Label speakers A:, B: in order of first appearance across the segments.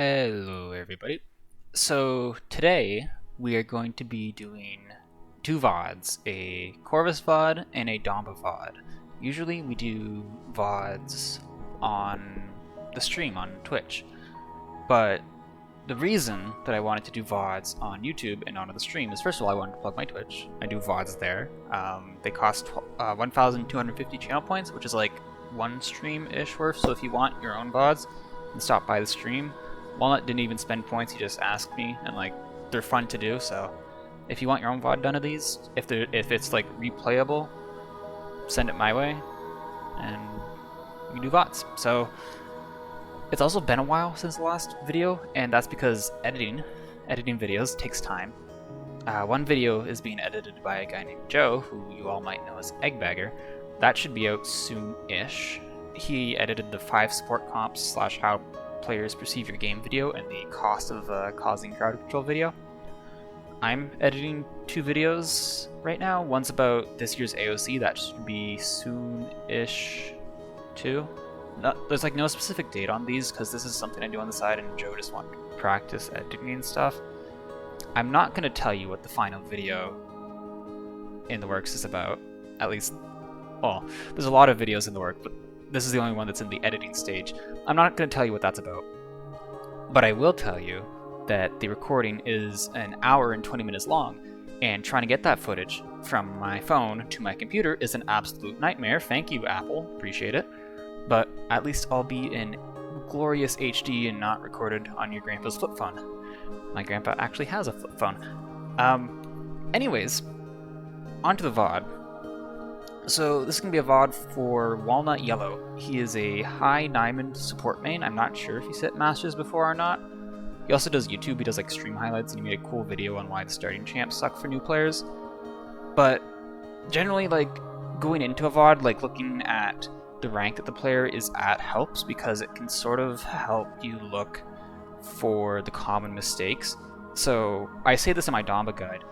A: Hello everybody. So today we are going to be doing two VODs, a Corvus VOD and a Damba VOD. Usually we do VODs on the stream on Twitch, but the reason that I wanted to do VODs on YouTube and onto the stream is, first of all, I wanted to plug my Twitch. I do VODs there. They cost 1,250 channel points, which is like one stream-ish worth, so if you want your own VODs, then stop by the stream. Walnut didn't even spend points, he just asked me, and like, they're fun to do, so if you want your own VOD done of these, if it's like replayable, send it my way, and you can do VODs. So it's also been a while since the last video, and that's because editing videos takes time. One video is being edited by a guy named Joe, who you all might know as Eggbagger. That should be out soon-ish. He edited the 5 support comps / how players perceive your game video and the cost of causing crowd control video. I'm editing 2 videos right now. One's about this year's AOC, that should be soon-ish too. There's like no specific date on these because this is something I do on the side and Joe just wanted to practice editing and stuff. I'm not going to tell you what the final video in the works is about. At least, well, there's a lot of videos in the work, but this is the only one that's in the editing stage. I'm not going to tell you what that's about, but I will tell you that the recording is an hour and 20 minutes long, and trying to get that footage from my phone to my computer is an absolute nightmare. Thank you, Apple. Appreciate it. But at least I'll be in glorious HD and not recorded on your grandpa's flip phone. My grandpa actually has a flip phone. Anyways, onto the VOD. So this is going to be a VOD for WalnutYellow. He is a high diamond support main. I'm not sure if he's hit Masters before or not. He also does YouTube. He does like stream highlights, and he made a cool video on why the starting champs suck for new players. But generally, like, going into a VOD, like looking at the rank that the player is at helps, because it can sort of help you look for the common mistakes. So I say this in my Damba guide.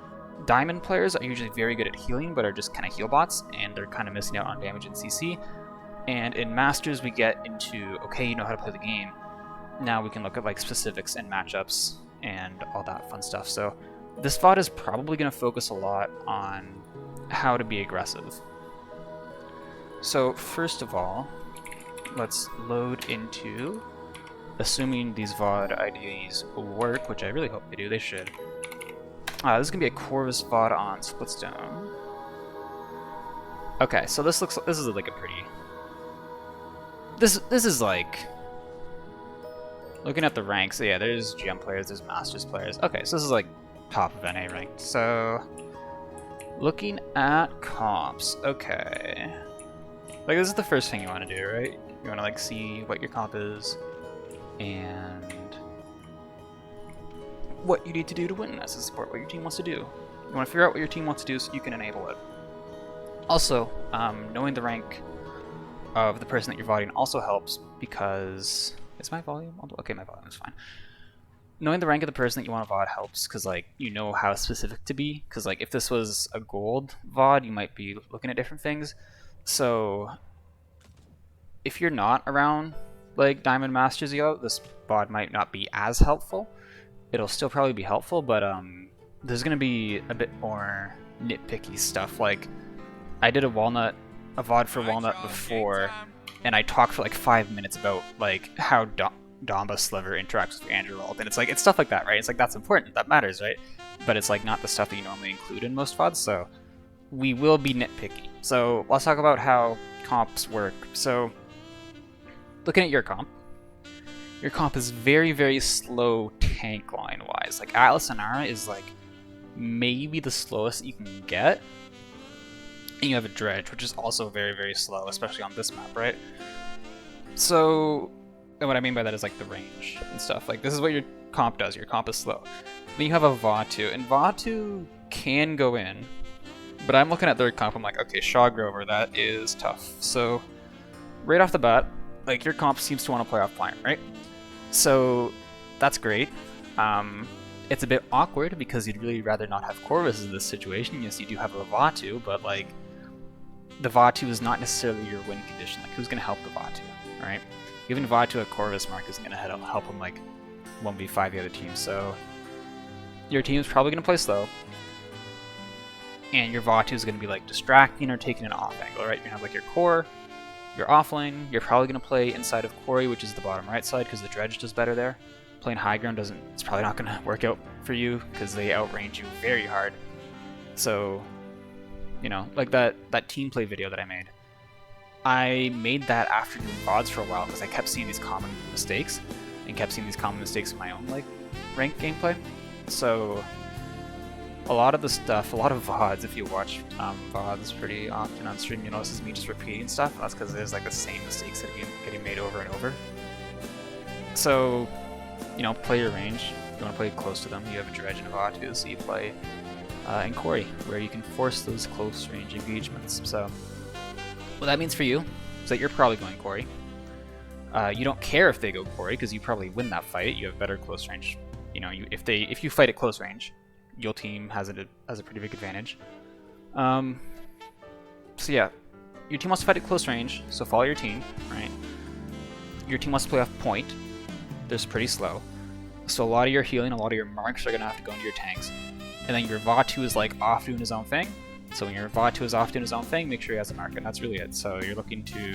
A: Diamond players are usually very good at healing, but are just kind of heal bots, and they're kind of missing out on damage and CC. And in Masters, we get into, okay, you know how to play the game. Now we can look at like specifics and matchups and all that fun stuff. So this VOD is probably going to focus a lot on how to be aggressive. So first of all, let's load into, assuming these VOD IDs work, which I really hope they do, they should. This is gonna be a Corvus VOD on Splitstone. Okay, so this is like a pretty. This is like, looking at the ranks. Yeah, there's GM players, there's Masters players. Okay, so this is like top of NA ranked. So looking at comps. Okay, like this is the first thing you want to do, right? You want to like see what your comp is and what you need to do to win as a support, what your team wants to do. You want to figure out what your team wants to do so you can enable it. Also, knowing the rank of the person that you're voting also helps, because... Is my volume on? Okay, my volume is fine. Knowing the rank of the person that you want to VOD helps, because like, you know how specific to be. Because like, if this was a gold VOD, you might be looking at different things. So if you're not around like Diamond Masters Yellow, this VOD might not be as helpful. It'll still probably be helpful, but there's gonna be a bit more nitpicky stuff. Like, I did a VOD for Walnut before, and I talked for like 5 minutes about like how Damba Sliver interacts with Andrew Ult, and it's like, it's stuff like that, right? It's like, that's important, that matters, right? But it's like not the stuff that you normally include in most VODs, so we will be nitpicky. So let's talk about how comps work. So looking at your comp is very, very slow tank line wise. Like Atlas and Ara is like maybe the slowest you can get. And you have a Dredge, which is also very, very slow, especially on this map, right? So, and what I mean by that is like the range and stuff. Like, this is what your comp does. Your comp is slow. Then you have a Vatu, and Vatu can go in, but I'm looking at their comp, I'm like, okay, Shaw Grover, that is tough. So right off the bat, like, your comp seems to want to play off Pliant, right? So that's great. It's a bit awkward because you'd really rather not have Corvus in this situation. Yes, you do have a Vatu, but like, the Vatu is not necessarily your win condition. Like, who's going to help the Vatu, right? Giving Vatu a Corvus mark isn't going to help him like 1v5 the other team. So your team is probably going to play slow, and your Vatu is going to be like distracting or taking an off angle, right? You're going to have like your core, your off lane. You're probably going to play inside of Quarry, which is the bottom right side, because the dredge does better there. Playing high ground it's probably not going to work out for you because they outrange you very hard. So, you know, like that team play video that I made that after doing VODs for a while because I kept seeing these common mistakes and kept seeing these common mistakes in my own like ranked gameplay. So a lot of the stuff, a lot of VODs, if you watch VODs pretty often on stream, you notice is me just repeating stuff. That's because there's like the same mistakes that are getting made over and over. So, you know, play your range. You want to play close to them. You have a dredge and a Vatu, so you play in Quarry, where you can force those close range engagements. So what that means for you is that you're probably going Quarry. You don't care if they go Quarry because you probably win that fight. You have better close range. You know, if you fight at close range, your team has a pretty big advantage. So yeah, your team wants to fight at close range, so follow your team, right? Your team wants to play off point. They're pretty slow. So a lot of your healing, a lot of your marks are going to have to go into your tanks. And then your Vatu is like off doing his own thing. So when your Vatu is off doing his own thing, make sure he has a mark, and that's really it. So you're looking to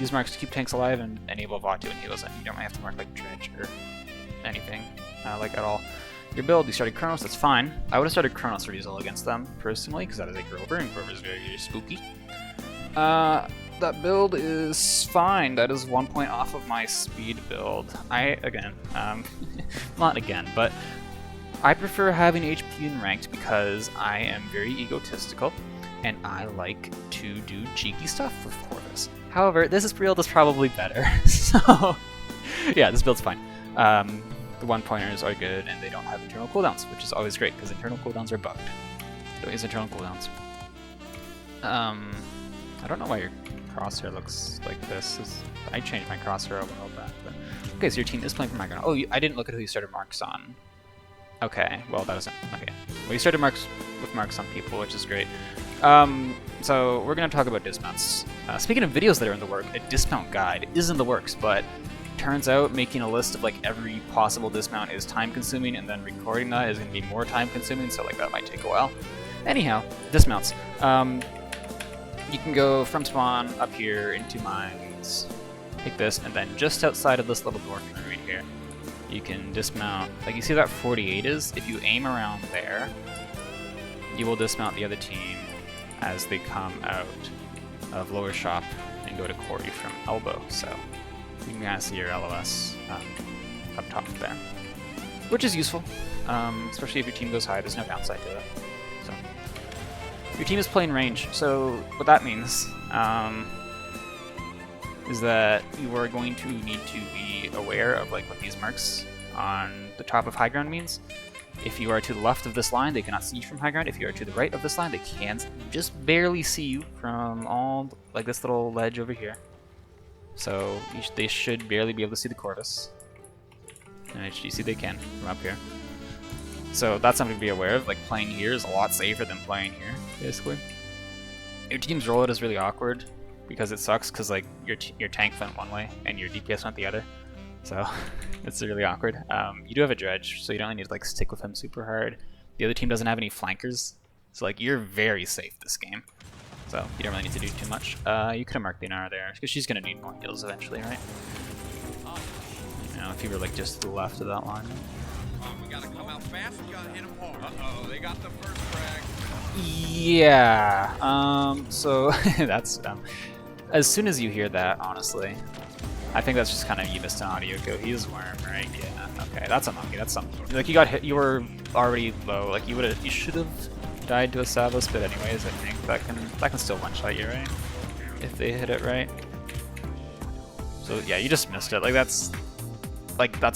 A: use marks to keep tanks alive and enable Vatu and heals, and you don't really have to mark like dredge or anything like at all. Your build, you started Chronos, that's fine. I would have started Chronos Resolve against them personally, because that is a Grover, and Grover is very, very spooky. That build is fine. That is 1 point off of my speed build. But I prefer having HP in ranked because I am very egotistical, and I like to do cheeky stuff with Corvus. However, this build is probably better, so yeah, this build's fine. The 1-pointers are good, and they don't have internal cooldowns, which is always great, because internal cooldowns are bugged. Don't use internal cooldowns. I don't know why your crosshair looks like this. I changed my crosshair a while back. But okay, so your team is playing for Micron. Oh, I didn't look at who you started marks on. Okay, well that isn't okay. Well, you started marks on people, which is great. So we're gonna talk about dismounts. Speaking of videos that are in the works, a dismount guide is in the works, but turns out making a list of like every possible dismount is time consuming, and then recording that is gonna be more time consuming, so like that might take a while. Anyhow, dismounts. You can go from spawn up here into mines, take this, and then just outside of this little door right here, you can dismount. Like you see that 48 is? If you aim around there, you will dismount the other team as they come out of lower shop and go to Quarry from elbow. So you can kind of see your LOS up top there, which is useful, especially if your team goes high. There's no downside to it. So your team is playing range. So what that means is that you are going to need to be aware of like what these marks on the top of high ground means. If you are to the left of this line, they cannot see you from high ground. If you are to the right of this line, they can just barely see you from all like this little ledge over here. So they should barely be able to see the Corvus. And as you see, they can from up here. So that's something to be aware of. Like playing here is a lot safer than playing here, basically. Your team's rollout is really awkward because it sucks because like your tank went one way and your DPS went the other. So it's really awkward. You do have a dredge, so you don't really need to like stick with him super hard. The other team doesn't have any flankers, so like you're very safe this game. So you don't really need to do too much. You could have marked the Inara there because she's gonna need more heals eventually, right? You know, if you were like just to the left of that line.
B: We gotta come out fast. We gotta hit them hard. Uh-oh, they got the first frag.
A: Yeah. So that's as soon as you hear that, honestly, I think that's just kind of you missed an audio go. He's worm, right? Yeah. Okay, that's unlucky. That's something. Like you got hit. You were already low. Like you should have died to a Savos, but anyways, I think that can still one-shot you, right? If they hit it right. So yeah, you just missed it. Like that's like a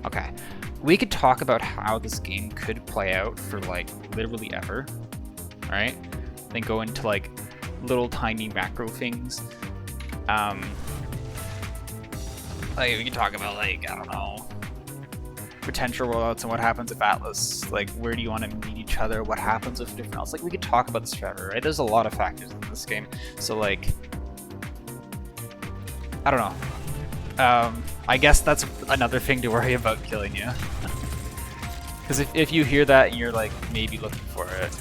A: okay. We could talk about how this game could play out for like literally ever, right? Then go into like little tiny macro things. Like we could talk about like, I don't know, potential rollouts and what happens if Atlas, like where do you want to meet each other, what happens with different else. Like we could talk about this forever, right? There's a lot of factors in this game. So like, I don't know. I guess that's another thing to worry about killing you. Because if you hear that and you're like maybe looking for it,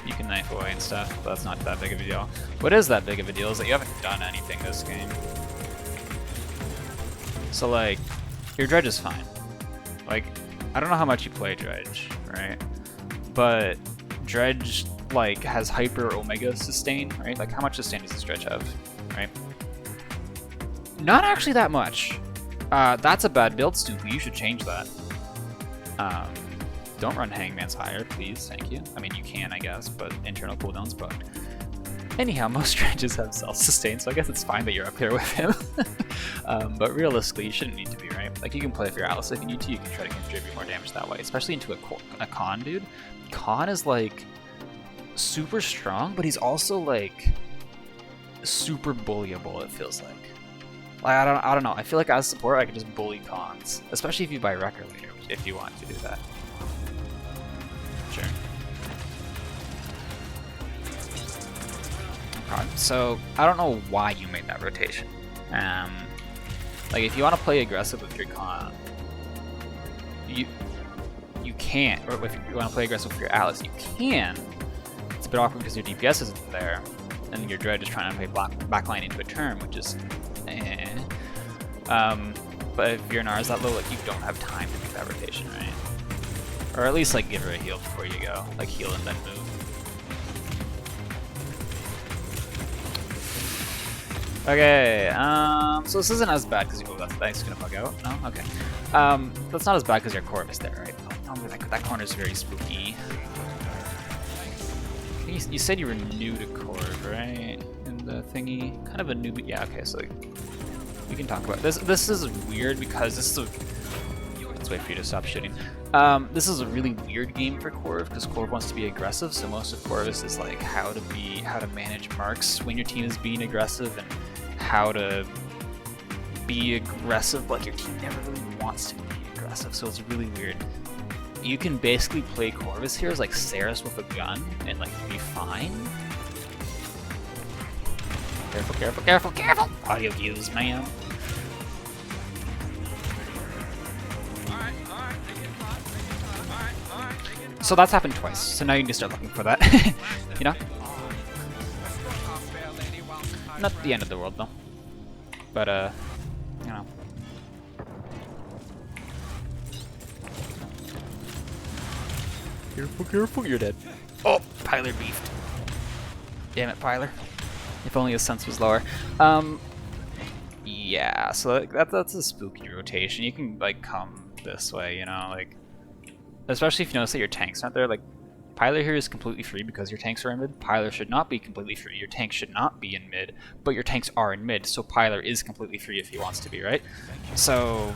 A: you can knife away and stuff, but that's not that big of a deal. What is that big of a deal is that you haven't done anything this game. So like, your dredge is fine. Like, I don't know how much you play dredge, right? But dredge like has hyper omega sustain, right? Like how much sustain does this dredge have, right? Not actually that much. That's a bad build, Stoopy. You should change that. Don't run Hangman's higher, please. Thank you. I mean, you can, I guess, but internal cooldown's bugged. Anyhow, most dredges have self-sustain, so I guess it's fine that you're up here with him. But realistically, you shouldn't need to be, right? Like, you can play with your Alice if you need to. You can try to contribute more damage that way, especially into a Con, dude. Con is, like, super strong, but he's also, like, super bullyable, it feels like. Like, I don't know. I feel like as support, I can just bully Cons, especially if you buy Wrecker later, if you want to do that. Sure. So I don't know why you made that rotation. Like if you want to play aggressive with your Con, you can't. Or if you want to play aggressive with your Alice, you can. It's a bit awkward because your DPS isn't there, and your Dredge is trying to play backline into a turn, which is but if your Nara's that low, like you don't have time to make that rotation, right? Or at least like give her a heal before you go, like heal and then move. Okay, so this isn't as bad because that's gonna bug out. No, okay. That's not as bad because your Corvus there, right? Oh, that corner is very spooky. You said you were new to Corv, right? In the thingy, kind of a newbie. Yeah, okay, so we can talk about this. This is weird because this is a. Let's wait for you to stop shooting. This is a really weird game for Corv because Corv wants to be aggressive. So most of Corvus is like how to manage marks when your team is being aggressive and how to be aggressive. Like your team never really wants to be aggressive, so it's really weird. You can basically play Corvus here as like Ceres with a gun and like be fine. Careful, careful, careful, careful! Audio cues, man. So that's happened twice, so now you need to start looking for that, you know? Not the end of the world, though. But, you know. Careful, careful, you're dead. Oh, Pyler beefed. Damn it, Pyler. If only his sense was lower. Yeah, so that's a spooky rotation. You can, like, come this way, you know, like... Especially if you notice that your tanks aren't there, like, Pyler here is completely free because your tanks are in mid. Pyler should not be completely free. Your tanks should not be in mid, but your tanks are in mid, so Pyler is completely free if he wants to be, right? So,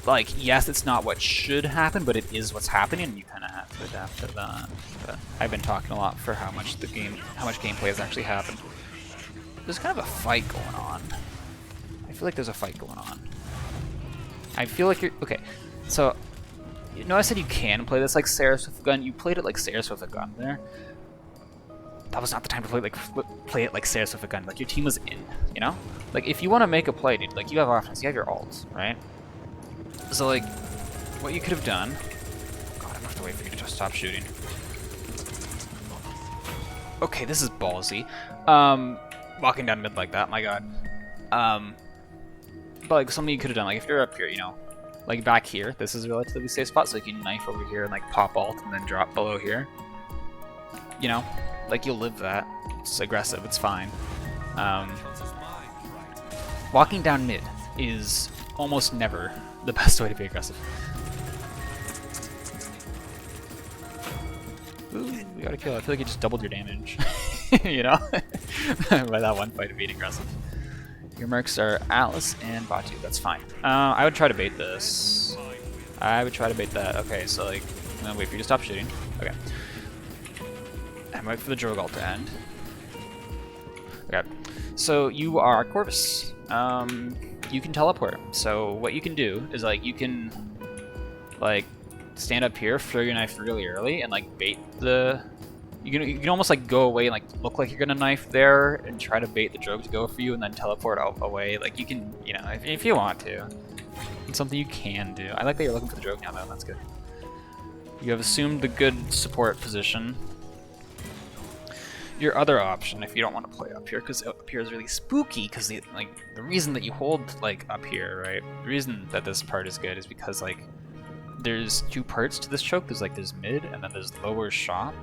A: like, yes, it's not what should happen, but it is what's happening, and you kind of have to adapt to that. But I've been talking a lot for how much gameplay has actually happened. There's kind of a fight going on. I feel like there's a fight going on. I feel like you're... Okay, so... You know I said you can play this like Ceres with a gun? You played it like Ceres with a gun there. That was not the time to play it like Ceres with a gun. Like, your team was in, you know? Like, if you want to make a play, dude, like, you have offense, you have your ults, right? So, like, what you could have done... God, I'm gonna have to wait for you to just stop shooting. Okay, this is ballsy. Walking down mid like that, my god. But, like, something you could have done, like, if you're up here, you know, like back here, this is a relatively safe spot, so you can knife over here and like pop ult and then drop below here. You know, like you'll live that. It's aggressive, it's fine. Walking down mid is almost never the best way to be aggressive. Ooh, we got a kill. I feel like you just doubled your damage, you know, by that one fight of being aggressive. Your mercs are Alice and Batu, that's fine. I would try to bait this. I would try to bait that. Okay, so like, I'm gonna wait for you to stop shooting. Okay. And wait for the Drogal to end. Okay. So you are Corvus. You can teleport. So what you can do is like, you can like stand up here, throw your knife really early, and like bait the You can almost like go away and like look like you're gonna knife there and try to bait the drogue to go for you and then teleport out away. Like you can, you know, if you want to. It's something you can do. I like that you're looking for the drogue now though, that's good. You have assumed the good support position. Your other option, if you don't want to play up here, because up here is really spooky, because the reason that you hold like up here, right? The reason that this part is good is because like there's two parts to this choke. There's mid and then there's lower shop,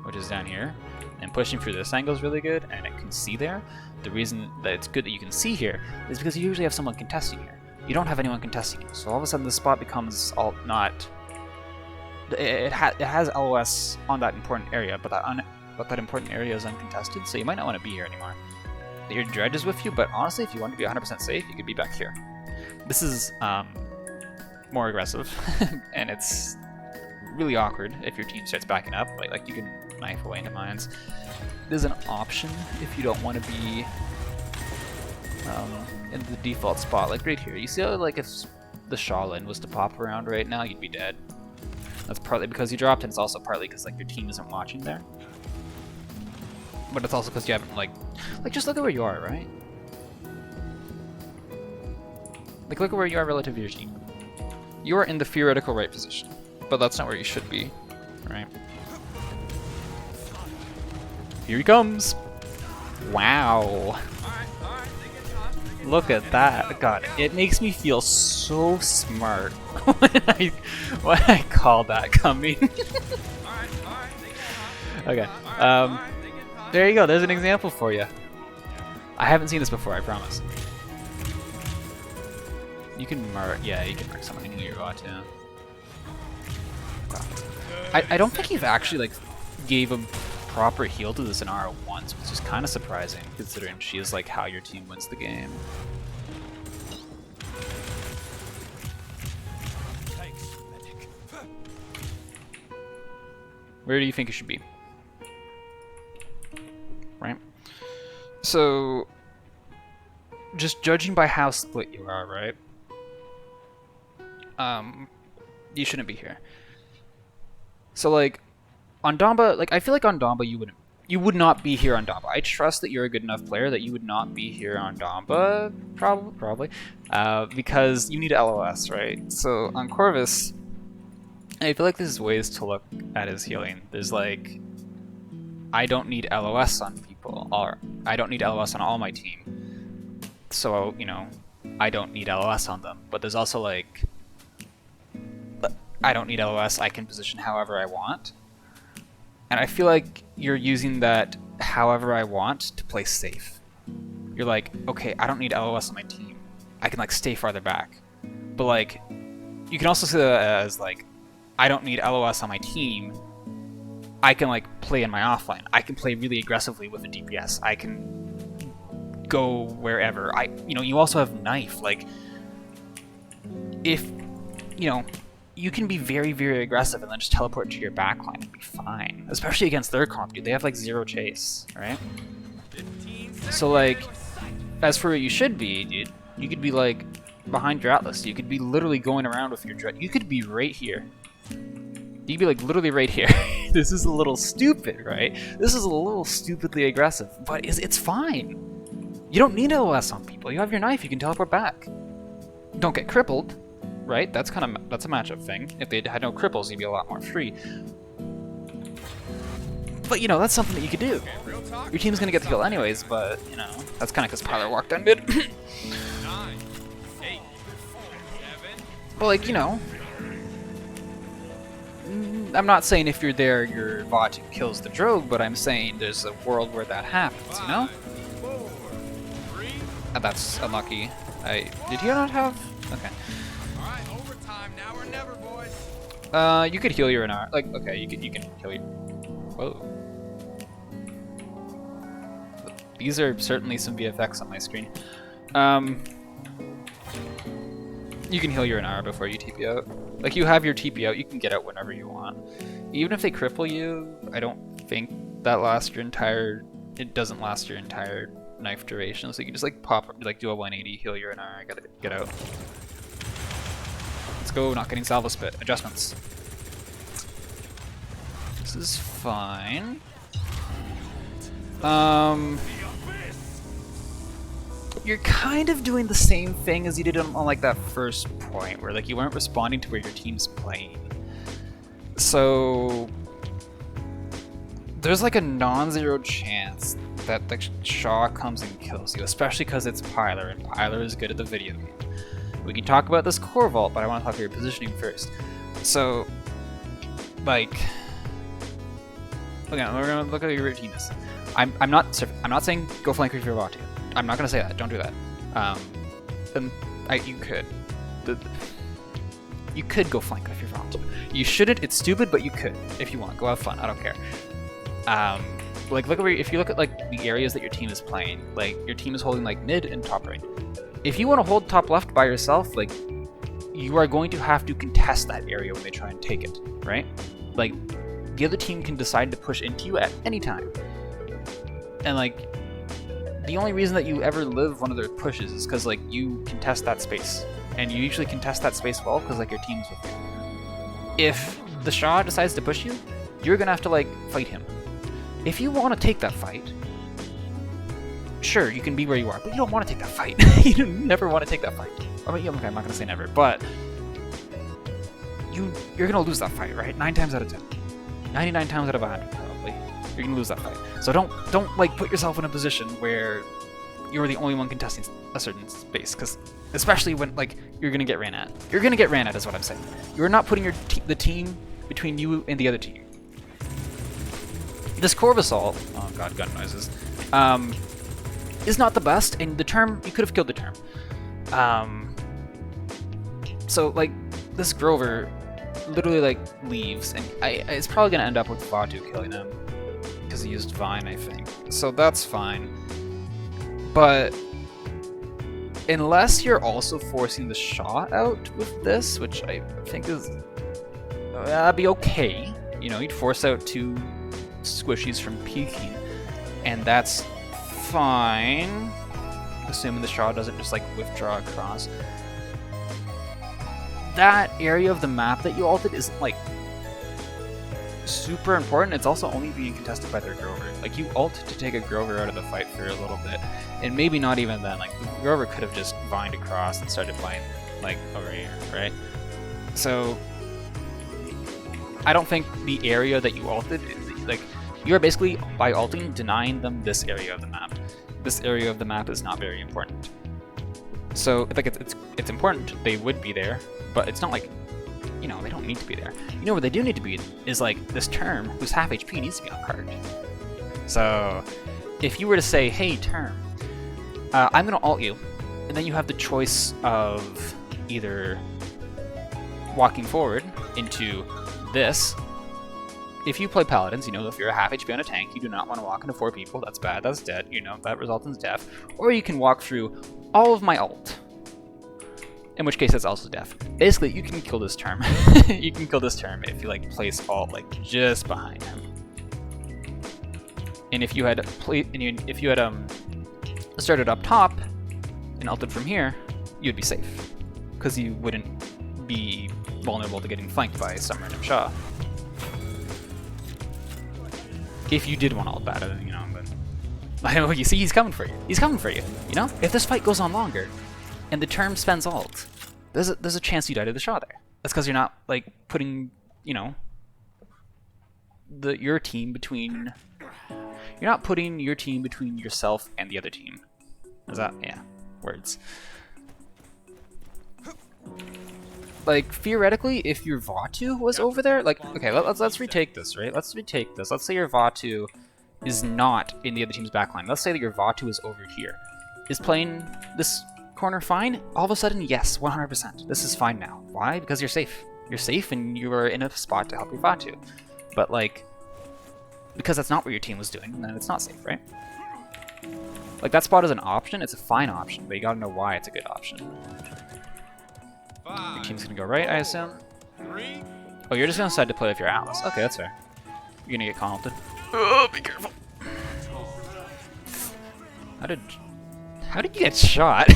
A: which is down here. And pushing through this angle is really good, and it can see there. The reason that it's good that you can see here is because you usually have someone contesting here. You don't have anyone contesting you, so all of a sudden the spot becomes all not. It has LOS on that important area, but that important area is uncontested, so you might not want to be here anymore. Your dredge is with you, but honestly, if you want to be 100% safe, you could be back here. This is more aggressive, and it's really awkward if your team starts backing up. Like you can knife away into mines. There's an option if you don't want to be in the default spot, like right here. You see how like if the Shaolin was to pop around right now, you'd be dead. That's partly because you dropped, and it's also partly because like your team isn't watching there. But it's also because you haven't like just look at where you are, right? Like look at where you are relative to your team. You are in the theoretical right position, but that's not where you should be, right? Here he comes! Wow! Look at that! God, it makes me feel so smart when I call that coming. Okay, there you go. There's an example for you. I haven't seen this before, I promise. You can mark, yeah, you can mark someone in your bot, yeah. I don't think you've actually like gave a proper heal to this Inara once, which is kind of surprising considering she is like how your team wins the game. Where do you think it should be? Right? So, just judging by how split you are, right? You shouldn't be here. So like, on Damba, like I feel like on Damba you would not be here on Damba. I trust that you're a good enough player that you would not be here on Damba, probably, because you need LOS, right? So on Corvus, I feel like there's ways to look at his healing. There's like, I don't need LOS on people, or I don't need LOS on all my team. So, you know, I don't need LOS on them. But there's also like, I don't need LOS, I can position however I want. And I feel like you're using that however I want to play safe. You're like, okay, I don't need LOS on my team. I can like stay farther back. But like, you can also see that as like, I don't need LOS on my team. I can like play in my offline. I can play really aggressively with a DPS. I can go wherever. You know, you also have knife. Like, if, you know, you can be very, very aggressive and then just teleport to your backline and be fine. Especially against their comp, dude. They have like 0 chase, right? So like, as for what you should be, dude, you could be like behind your Atlas. You could be literally going around with your dread. You could be right here. You could be like literally right here. This is a little stupid, right? This is a little stupidly aggressive, but it's fine. You don't need LOS on people. You have your knife. You can teleport back. Don't get crippled. Right? That's a matchup thing. If they had no cripples, you'd be a lot more free. But you know, that's something that you could do. Your team's gonna get the kill anyways, but you know, that's kind of because Pyler walked down mid. But like, you know, I'm not saying if you're there, your bot kills the drogue, but I'm saying there's a world where that happens, you know? And that's unlucky. Did he not have? Okay. You could heal your Inara. Like, okay, you can heal your. Whoa. These are certainly some VFX on my screen. You can heal your Inara before you TP out. Like, you have your TP out, you can get out whenever you want. Even if they cripple you, I don't think that lasts your entire. It doesn't last your entire knife duration, so you can just like pop, like do a 180, heal your Inara, gotta get out. Let's go, not getting salvo spit. Adjustments. This is fine. You're kind of doing the same thing as you did on like that first point, where like you weren't responding to where your team's playing. So there's like a non-zero chance that the Shaw comes and kills you, especially because it's Pyler, and Pyler is good at the video game. We can talk about this core vault, but I want to talk about your positioning first. So, like, okay, we're gonna look at your routines. I'm not saying go flank if you're about to. I'm not gonna say that. Don't do that. You could go flank if you're about to. You shouldn't. It's stupid, but you could if you want. Go have fun. I don't care. Like if you look at like the areas that your team is playing, like your team is holding like mid and top right. If you want to hold top left by yourself, like you are going to have to contest that area when they try and take it, right? Like the other team can decide to push into you at any time, and like the only reason that you ever live one of their pushes is because like you contest that space, and you usually contest that space well because like your team's with you. If the Shaw decides to push you, you're gonna have to like fight him. If you want to take that fight, sure, you can be where you are, but you don't want to take that fight. You never want to take that fight. I mean, okay, I'm not gonna say never, but you're gonna lose that fight, right? 9 times out of 10, 99 times out of 100, probably, you're gonna lose that fight. So don't like put yourself in a position where you're the only one contesting a certain space, because especially when like you're gonna get ran at. You're gonna get ran at, is what I'm saying. You're not putting the team between you and the other team. This Corvus ult, oh god, gun noises, is not the best, and the term, you could have killed the term. So like this Grover literally like leaves, and it's probably gonna end up with Vatu killing him because he used Vine, I think. So that's fine, but unless you're also forcing the shot out with this, which I think is that'd be okay. You know, you'd force out 2 squishies from peeking, and that's fine, assuming the Shaw doesn't just like withdraw across. That area of the map that you ulted isn't like super important. It's also only being contested by their Grover. Like you ult to take a Grover out of the fight for a little bit, and maybe not even then. Like the Grover could have just vined across and started playing like over here, right? So I don't think the area that you ulted, like you are basically by ulting denying them this area of the map. This area of the map is not very important. So like it's important. They would be there, but it's not like, you know, they don't need to be there. You know where they do need to be is like this term who's half HP needs to be on card. So if you were to say, hey term, I'm gonna ult you, and then you have the choice of either walking forward into this. If you play Paladins, you know if you're a half HP on a tank, you do not want to walk into 4 people. That's bad, that's dead, you know, that results in death. Or you can walk through all of my ult, in which case that's also death. Basically, you can kill this term. You can kill this term if you like place ult like just behind him. And if you had started up top and ulted from here, you'd be safe, because you wouldn't be vulnerable to getting flanked by some random Shaw. If you did want to ult that, you know, but I know, you see, he's coming for you. He's coming for you. You know, if this fight goes on longer, and the term spends ult, there's a chance you die to the Shaw there. That's because you're not like putting, you know, your team between. You're not putting your team between yourself and the other team. Is that, yeah, words. Like theoretically, if your Vatu was over there, like okay, let's retake this, right? Let's retake this. Let's say your Vatu is not in the other team's backline. Let's say that your Vatu is over here, is playing this corner fine. All of a sudden, yes, 100%. This is fine now. Why? Because you're safe. You're safe, and you are in a spot to help your Vatu. But like, because that's not what your team was doing, then it's not safe, right? Like that spot is an option. It's a fine option, but you gotta know why it's a good option. Your team's gonna go right, I assume. Oh, you're just gonna decide to play with your Atlas. Okay, that's fair. You're gonna get conulted. Oh, be careful. How did you get shot?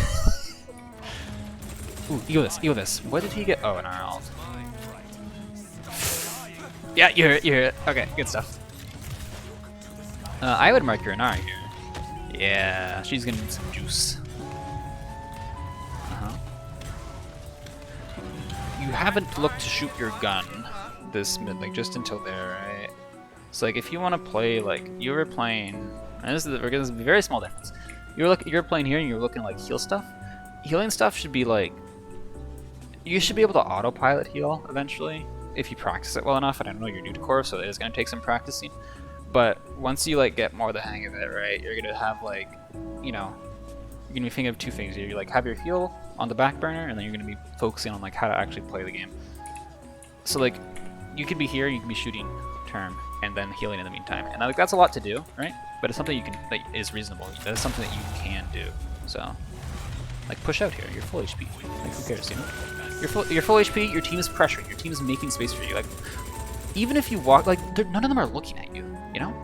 A: Ooh, ego this. What did he get? Oh, an ult. Yeah, you're okay. Good stuff. I would mark your Inara here. Yeah, she's gonna need some juice. You haven't looked to shoot your gun this mid, like just until there, right? So like if you want to play like you were playing, and this is a very small difference. You're playing here and you're looking like heal stuff. Healing stuff should be like you should be able to autopilot heal eventually if you practice it well enough. And I know you're new to Core, so it is gonna take some practicing. But once you like get more the hang of it, right, you're gonna have like, you know, you're gonna be thinking of two things. You like have your heal on the back burner, and then you're gonna be focusing on like how to actually play the game. So like, you could be here, you can be shooting term, and then healing in the meantime, and like that's a lot to do, right? But it's something you can that is reasonable. That is something that you can do. So, like push out here. You're full HP. Like who cares, you know? You're full HP. Your team is pressuring. Your team is making space for you. Like even if you walk, like none of them are looking at you. You know?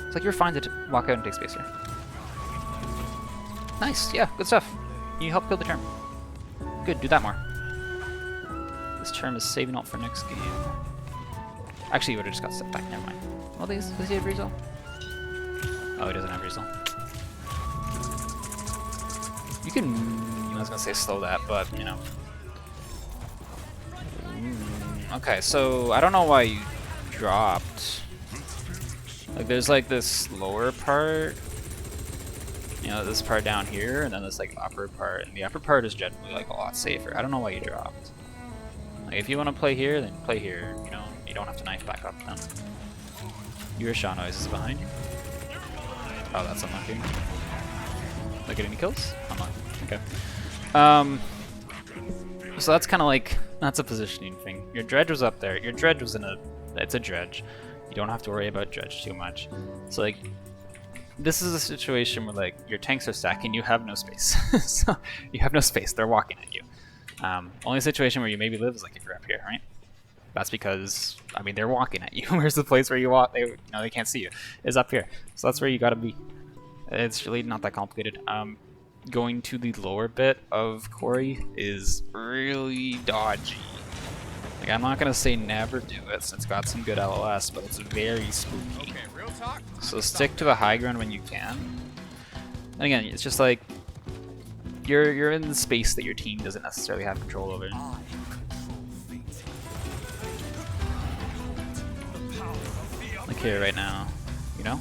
A: It's like you're fine to walk out and take space here. Nice. Yeah. Good stuff. You help kill the term. Good. Do that more. This term is saving up for next game. Actually, you would have just got set back. Never mind. Well, does he have Rizal? Oh, he doesn't have Rizal. You can. I was gonna say slow that, but you know. Okay, so I don't know why you dropped. Like, there's like this lower part. You know, this part down here, and then this like upper part, and the upper part is generally like a lot safer. I don't know why you dropped. Like, if you want to play here, then play here. You know, you don't have to knife back up then. Your shot noise is behind you. Oh, that's unlucky. Look at any kills? Unlucky. Okay. So that's kind of like that's a positioning thing. Your dredge was up there. Your dredge was in a. It's a dredge. You don't have to worry about dredge too much. So like. This is a situation where like your tanks are stacking, you have no space. So you have no space. They're walking at you. Only situation where you maybe live is like if you're up here, right? That's because I mean they're walking at you. Where's the place where you walk? They they can't see you. Is up here. So that's where you gotta be. It's really not that complicated. Going to the lower bit of Corey is really dodgy. Like I'm not gonna say never do it since it's got some good LOS, but it's very spooky.
B: Okay, real talk.
A: So stick to the high ground when you can. And again, it's just like you're in the space that your team doesn't necessarily have control over. Like here right now, you know,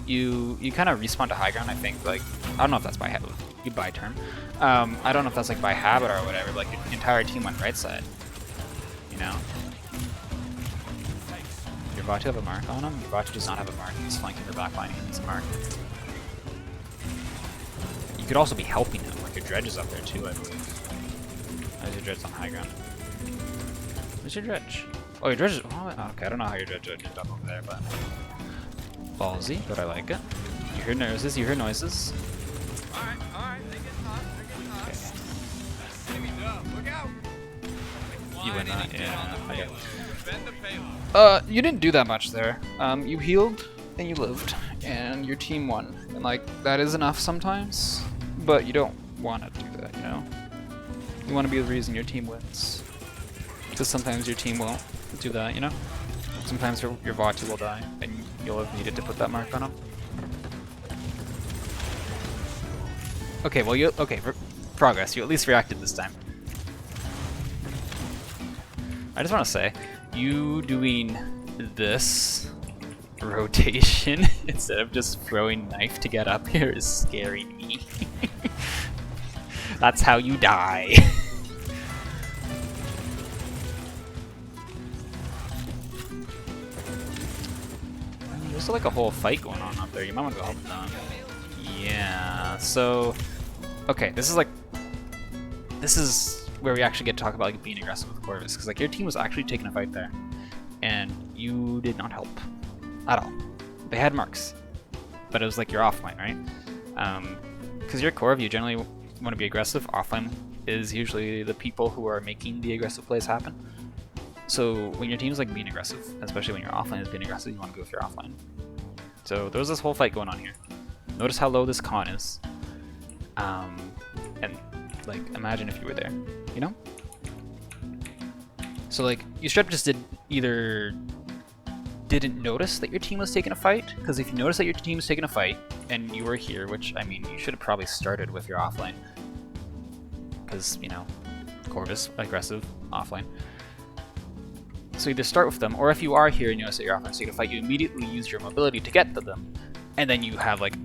A: you kind of respawn to high ground. I think like I don't know if that's by goodbye term. I don't know if that's like by habit or whatever. Like your entire team went right side. You know. You're about to have a mark on him. You're about to does not have a mark. He's flanking your back line. He needs a mark. You could also be helping him. Like your dredge is up there too, I believe. How's your dredge on high ground? Where's your dredge? Oh, your dredge is. Oh, okay, I don't know how your dredge ended up over there, but ballsy. But I like it. You hear noises. You hear noises.
B: All right. They get hot. Okay. Enemy's up. Look out.
A: You win that, yeah. Okay.
B: Bend the payload.
A: You didn't do that much there. You healed and you lived, and your team won. And like that is enough sometimes, but you don't want to do that, you know. You want to be the reason your team wins, because sometimes your team won't do that, you know. Sometimes your VOD will die, and you'll have needed to put that mark on them. Okay, well progress. You at least reacted this time. I just want to say, you doing this rotation instead of just throwing knife to get up here is scaring me. That's how you die. There's like a whole fight going on up there. You might want to go help them. Yeah, so... Okay, this is where we actually get to talk about like being aggressive with Corvus, because like your team was actually taking a fight there, and you did not help at all. They had marks, but it was like you're offline, right? Because you're Corv, you generally want to be aggressive. Offline is usually the people who are making the aggressive plays happen. So when your team's like being aggressive, especially when your offline is being aggressive, you want to go with your offline. So there was this whole fight going on here. Notice how low this con is, and like imagine if you were there, you know? So like you strip just did either didn't notice that your team was taking a fight, because if you notice that your team was taking a fight, and you were here, which, I mean, you should have probably started with your offlane, because, you know, Corvus, aggressive, offlane. So either start with them, or if you are here and you notice that your offlane's taking a fight, you immediately use your mobility to get to them, and then you have, like,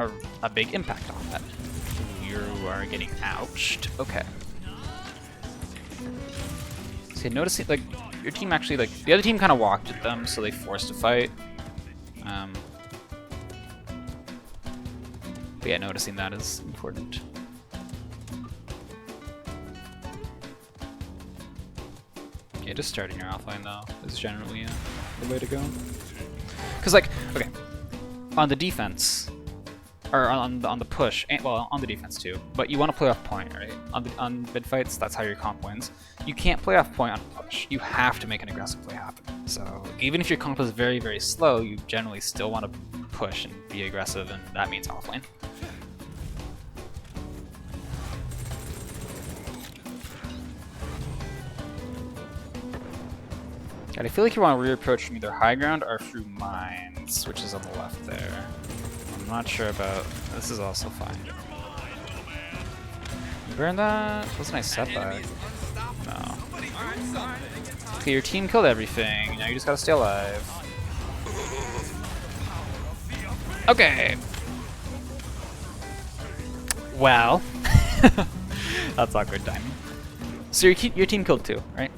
A: a big impact on that. You are getting ouched. Okay. So noticing, like, your team actually, like, the other team kind of walked at them, so they forced a fight. But yeah, noticing that is important. Yeah, just starting your offline though is generally the way to go. Because, like, okay, on the defense, or on the push, and, well, on the defense too, but you want to play off point, right? On mid fights, that's how your comp wins. You can't play off point on push. You have to make an aggressive play happen. So even if your comp is very, very slow, you generally still want to push and be aggressive, and that means offlane. God, I feel like you want to reapproach from either high ground or through mines, which is on the left there. I'm not sure about... This is also fine. Burn that? Wasn't I set by? No. Okay, your team killed everything. Now you just gotta stay alive. Okay. Well. That's awkward timing. So your team killed 2, right?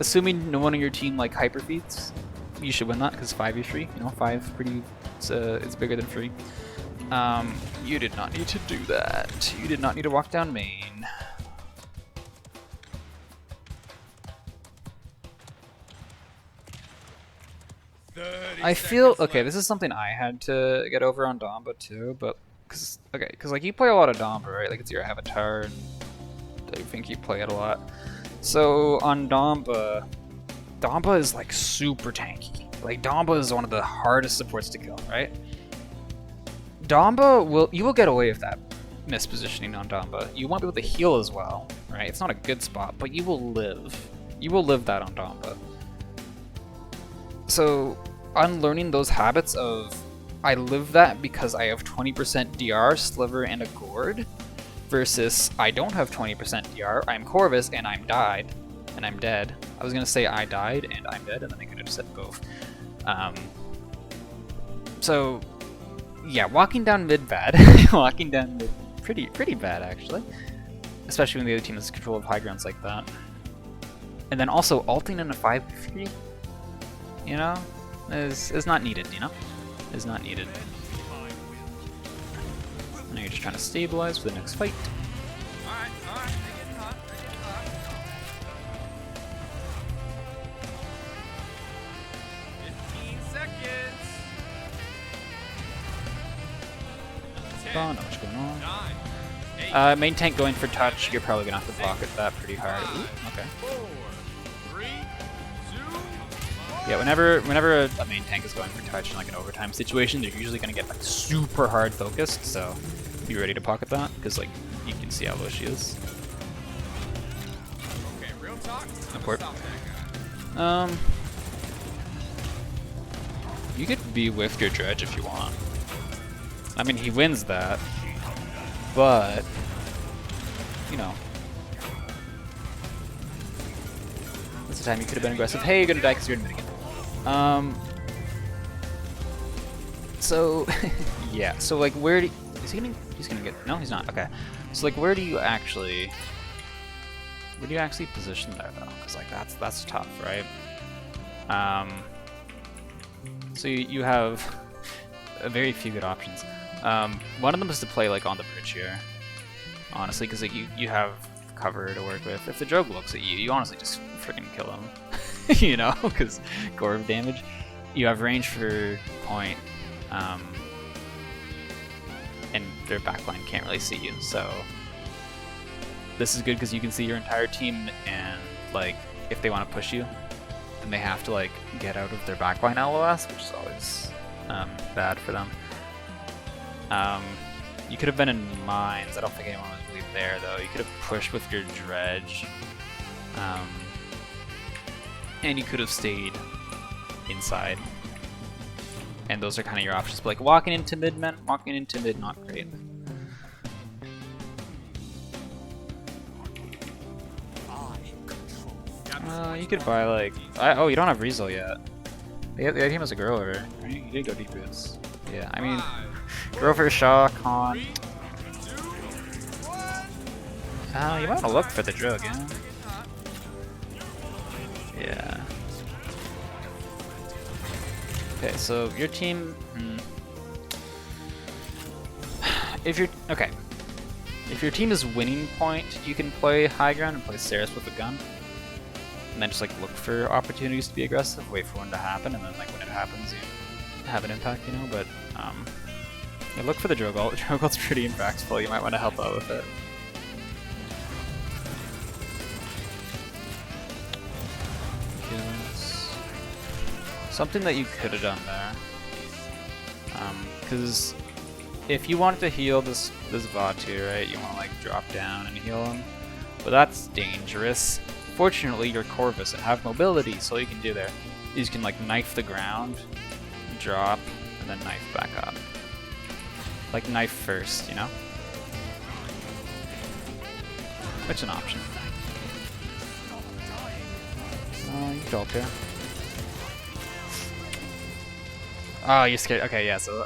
A: Assuming no one on your team like hyperfeeds, you should win that because 5v3. You know, 5 pretty. It's bigger than 3. You did not need to do that. You did not need to walk down main. I feel okay. This is something I had to get over on Damba too, but because like you play a lot of Damba, right? Like it's your avatar, and I think you play it a lot. So on Damba is like super tanky. Like Damba is one of the hardest supports to kill, right? You will get away with that mispositioning on Damba. You won't be able to heal as well, right? It's not a good spot, but you will live. You will live that on Damba. So unlearning those habits of I live that because I have 20% DR, Sliver, and a Gourd, versus I don't have 20% DR, I'm Corvus, and I'm died, and I'm dead. I was gonna say I died and I'm dead, and then I could have said both. So yeah, walking down mid bad. Walking down mid pretty bad actually. Especially when the other team has control of high grounds like that. And then also ulting in a 5v3, you know, is not needed, you know? Is not needed. Now you're just trying to stabilize for the next fight.
B: Alright, they're getting hot, 15 seconds. 10,
A: Oh, not much going on.
B: 9, 8,
A: Main tank going for touch, you're probably gonna have to block at that pretty hard. Ooh, okay.
B: 4, 3, 2,
A: Yeah, whenever a main tank is going for touch in like an overtime situation, they're usually gonna get like super hard focused, so be ready to pocket that, because like you can see how low she is.
B: Okay, real talk.
A: Import.
B: Stop that guy.
A: You could be whiffed your dredge if you want. I mean, he wins that, but you know, that's the time you could have been aggressive. Hey, you're gonna die because you're in mid again. So yeah, so like where do he's gonna get, no, he's not. Okay, so like where do you actually position there though? Because like that's tough, right? So you have a very few good options. One of them is to play like on the bridge here, honestly, because like you have cover to work with. If the Drogue looks at you, you honestly just freaking kill him, you know, because Gorv damage. You have range for point, and their backline can't really see you, so this is good because you can see your entire team, and like if they want to push you, then they have to like get out of their backline LOS, which is always bad for them. You could have been in mines. I don't think anyone was really there though. You could have pushed with your dredge, and you could have stayed inside. And those are kind of your options. But like walking into mid, not great. You could buy like... oh, you don't have Riesel yet. The other team has a girl over. Right? You did go deep roots. Yeah, I mean... Grover, Shaw, Khan... you might want to look for the drug, yeah? Yeah. Okay, so your team... If your team is winning point, you can play high ground and play Ceres with a gun. And then just like look for opportunities to be aggressive, wait for one to happen, and then like when it happens you have an impact, you know, but yeah, look for the Drogolt. Drogolt's pretty impactful, you might want to help out with it. Something that you could have done there. Because if you wanted to heal this VOD too, right, you want to like drop down and heal him. But that's dangerous. Fortunately, you're Corvus and have mobility, so all you can do there is you can like knife the ground, drop, and then knife back up. Like knife first, you know? It's an option. You could ult here. Oh, you're scared. Okay, yeah, so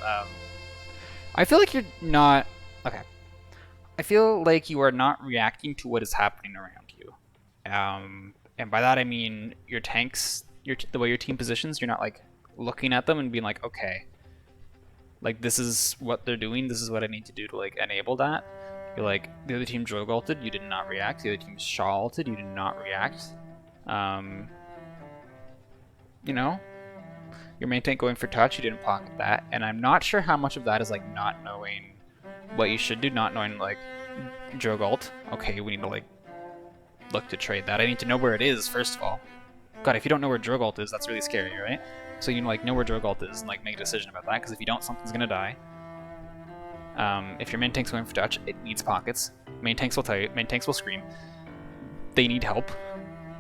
A: I feel like you're not... Okay. I feel like you are not reacting to what is happening around you. And by that I mean your tanks, the way your team positions, you're not like looking at them and being like, okay, like this is what they're doing, this is what I need to do to like enable that. You're like, the other team Drogue ulted, you did not react. The other team Shaw ulted, you did not react. You know? Your main tank going for touch, you didn't pocket that. And I'm not sure how much of that is like not knowing what you should do, not knowing like Drogue ult. Okay, we need to like look to trade that. I need to know where it is, first of all. God, if you don't know where Drogue ult is, that's really scary, right? So you like know where Drogue ult is and like make a decision about that, because if you don't, something's gonna die. If your main tank's going for touch, it needs pockets. Main tanks will tell you, main tanks will scream. They need help.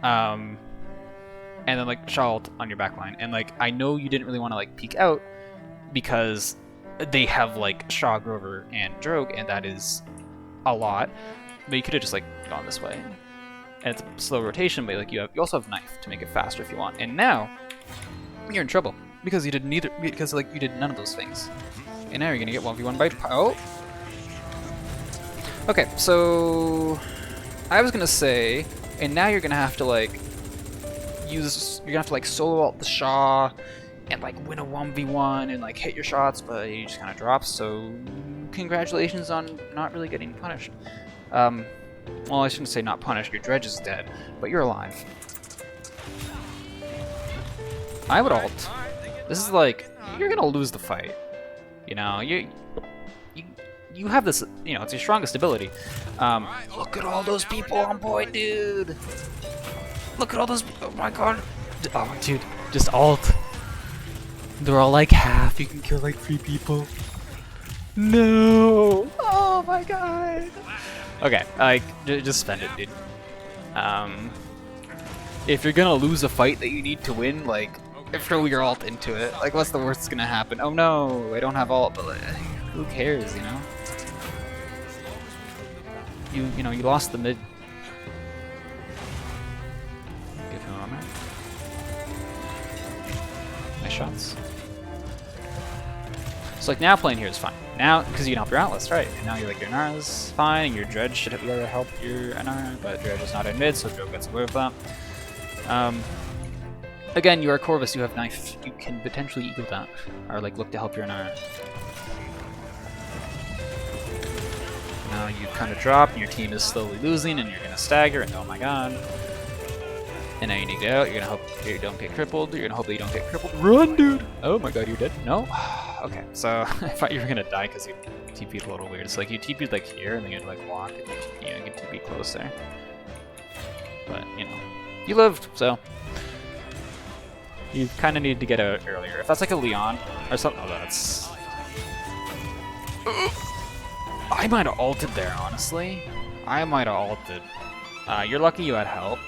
A: And then like Shaw ult on your backline. And like I know you didn't really want to like peek out because they have like Shaw, Grover, and Drogue, and that is a lot. But you could have just like gone this way. And it's a slow rotation, but like you also have knife to make it faster if you want. And now you're in trouble because you did neither, because like you did none of those things. And now you're gonna get 1v1 by Okay, so I was gonna say, and now you're gonna have to like you're gonna have to like solo ult the Shaw and like win a 1v1 and like hit your shots, but he just kind of drops. So congratulations on not really getting punished. Well, I shouldn't say not punished, your dredge is dead, but you're alive. I would ult. This is like, you're gonna lose the fight. You know, you have this, you know, it's your strongest ability. Look at all those people on point, dude! Look at all those, oh my god! Oh, dude, just ult. They're all like half, you can kill like 3 people. No! Oh my god! Okay, like, just spend it, dude. If you're gonna lose a fight that you need to win, like, throw your ult into it. Like, what's the worst that's gonna happen? Oh no, I don't have ult, but like, who cares, you know? You know, you lost the mid. Give him armor. Nice shots. So like now playing here is fine. Now, because you can help your Atlas, right? And now you're like, your Nara's fine, and your Dredge should be able to help your Nara, but Dredge is not in mid, so Drogue gets away with that. Again, you are Corvus, you have knife. You can potentially eagle that, or like look to help your Nara. Now you kind of drop, and your team is slowly losing, and you're gonna stagger, and oh my god. And now you need to get out, you're gonna hope you don't get crippled, you're gonna hope that you don't get crippled. Run, dude! Oh my god, you're dead? No? Okay, so I thought you were gonna die because you TP'd a little weird. So like you TP'd like here, and then you'd like walk, and you know, get TP close there. But, you know, you lived, so you kind of needed to get out earlier. If that's like a Leon or something, oh, that's... I might have ulted there, honestly. I might have ulted. You're lucky you had help.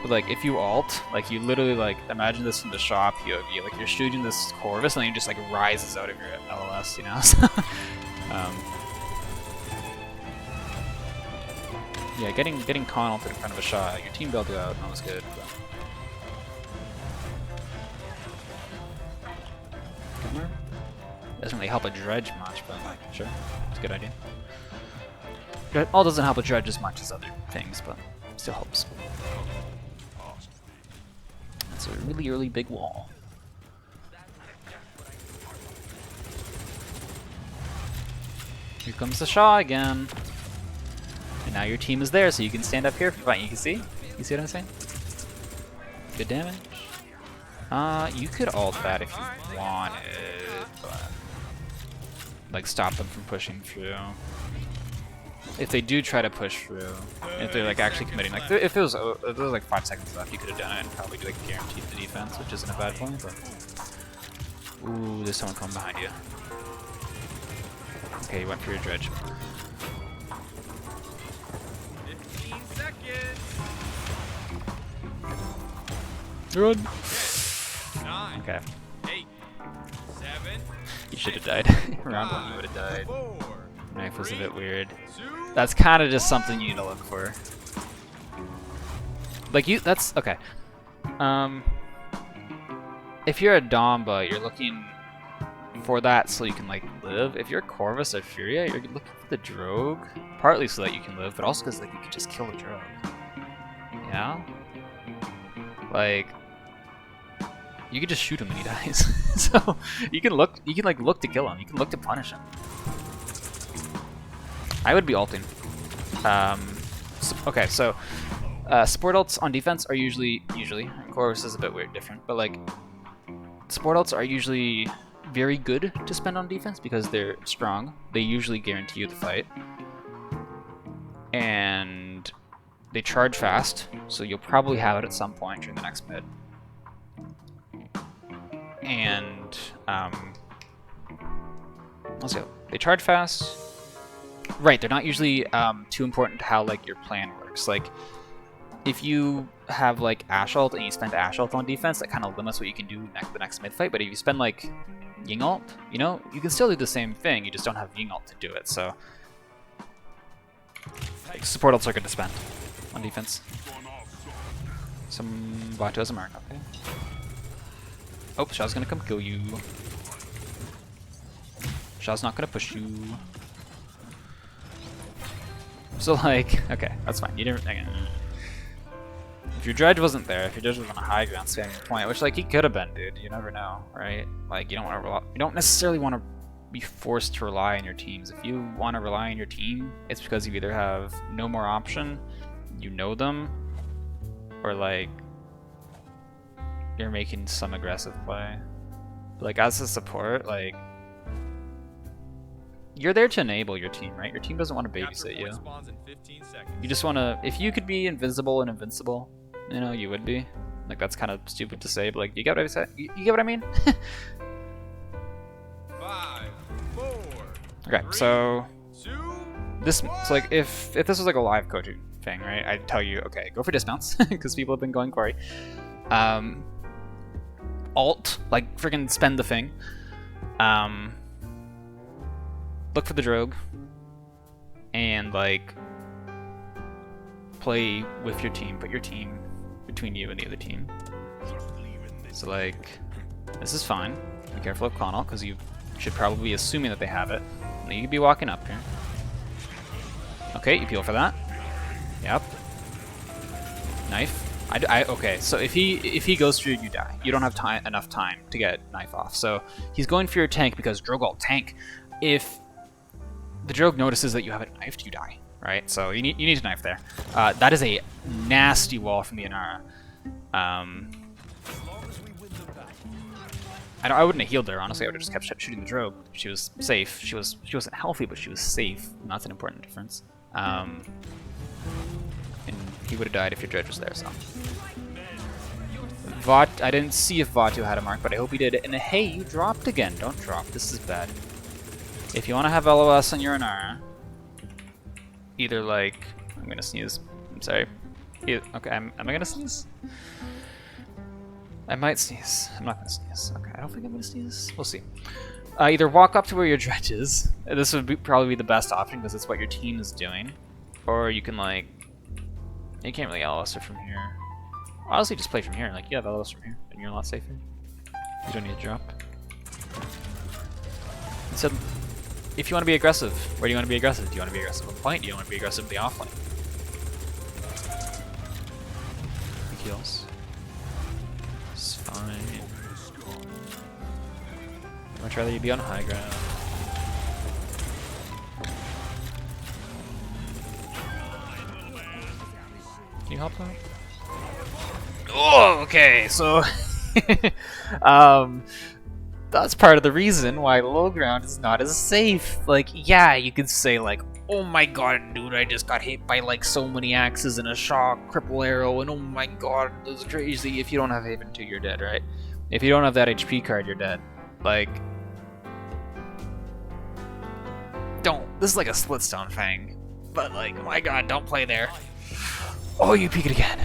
A: But like if you ult, like you literally like imagine this from the shop POV, like you're shooting this Corvus and then it just like rises out of your LOS, you know? So, yeah, getting con ulted in front of a shot, your team bailed you out, and that was good. But... doesn't really help a dredge much, but like, sure, it's a good idea. All doesn't help a dredge as much as other things, but still helps. It's a really, really big wall. Here comes the Shaw again. And now your team is there, so you can stand up here if you want. You can see? You see what I'm saying? Good damage. You could ult that if you wanted, but like stop them from pushing through. If they do try to push through, if they're like actually committing, like if there was like 5 seconds left, you could have done it and probably like guaranteed the defense, which isn't a bad point. But ooh, there's someone coming behind you. Okay, you went for your dredge.
B: 15 seconds.
A: Run.
B: 9.
A: Okay.
B: 8. 7.
A: You should have died. Round 1 you would have died.
B: 4.
A: Knife was a bit weird.
B: 2.
A: That's kind of just something you need to look for. Like that's okay. If you're a Damba, you're looking for that so you can like live. If you're a Corvus or Furia, you're looking for the Drogue, partly so that you can live, but also because like you can just kill the Drogue. Yeah. Like you can just shoot him and he dies. So you can look to kill him. You can look to punish him. I would be ulting. Okay, so support ults on defense are usually Corvus is a bit weird, different, but like support ults are usually very good to spend on defense because they're strong. They usually guarantee you the fight, and they charge fast, so you'll probably have it at some point during the next mid. And let's go. They charge fast. Right, they're not usually too important to how like your plan works. Like, if you have like Ashe ult and you spend Ashe ult on defense, that kind of limits what you can do the next mid fight. But if you spend like Ying ult, you know, you can still do the same thing. You just don't have Ying ult to do it. So, like, support ults are good to spend on defense. Some Vato has a mark. Okay. Oh, Shaw's gonna come kill you. Shaw's not gonna push you. So like, okay, that's fine. You didn't. If your dredge wasn't there, if your dredge was on a high ground spamming your point, which like he could have been, dude. You never know, right? Like you don't necessarily want to be forced to rely on your teams. If you want to rely on your team, it's because you either have no more option, you know them, or like you're making some aggressive play. But, like as a support, like. You're there to enable your team, right? Your team doesn't want to babysit you. You just want to... If you could be invisible and invincible, you know, you would be. Like, that's kind of stupid to say, but, like, you get what I say? You get what I mean?
B: 5, 4,
A: okay, so...
B: 2.
A: So, like, if this was, like, a live coaching thing, right? I'd tell you, okay, go for dismounts, because people have been going Quarry. Alt, like, friggin' spend the thing. Look for the Drogue, and like play with your team. Put your team between you and the other team. So like, this is fine. Be careful of Connell because you should probably be assuming that they have it. And you could be walking up here. Okay, you peel for that. Yep. Knife. Okay, so if he goes through, you die. You don't have enough time to get knife off. So he's going for your tank because Drogue ult tank. If the Drogue notices that you have it knifed, you die, right? So you need to knife there. That is a nasty wall from the Inara. I wouldn't have healed her, honestly. I would have just kept shooting the Drogue. She was safe. She wasn't healthy, but she was safe. And that's an important difference. And he would have died if your dredge was there. So I didn't see if Vato had a mark, but I hope he did. And hey, you dropped again. Don't drop. This is bad. If you want to have LOS on your Inara, either like, I'm gonna sneeze, I'm sorry. Okay, am I gonna sneeze? I might sneeze. I'm not gonna sneeze. Okay, I don't think I'm gonna sneeze. We'll see. Either walk up to where your dredge is. This would probably be the best option because it's what your team is doing. Or you can like... You can't really LS from here. Honestly, just play from here. Like, you have LS from here, and you're a lot safer. You don't need to drop. Instead, if you want to be aggressive, where do you want to be aggressive? Do you want to be aggressive on point? Do you want to be aggressive in the offlane? He heals. It's fine. I'd much rather you be on high ground. Can you help out? Oh, okay, so that's part of the reason why low ground is not as safe. Like, yeah, you could say like, oh my god, dude, I just got hit by like so many axes and a shock, cripple arrow, and oh my god, that's crazy. If you don't have Haven 2, you're dead, right? If you don't have that HP card, you're dead. Like, don't. This is like a Splitstone Fang. But like, oh my god, don't play there. Oh, you peek it again.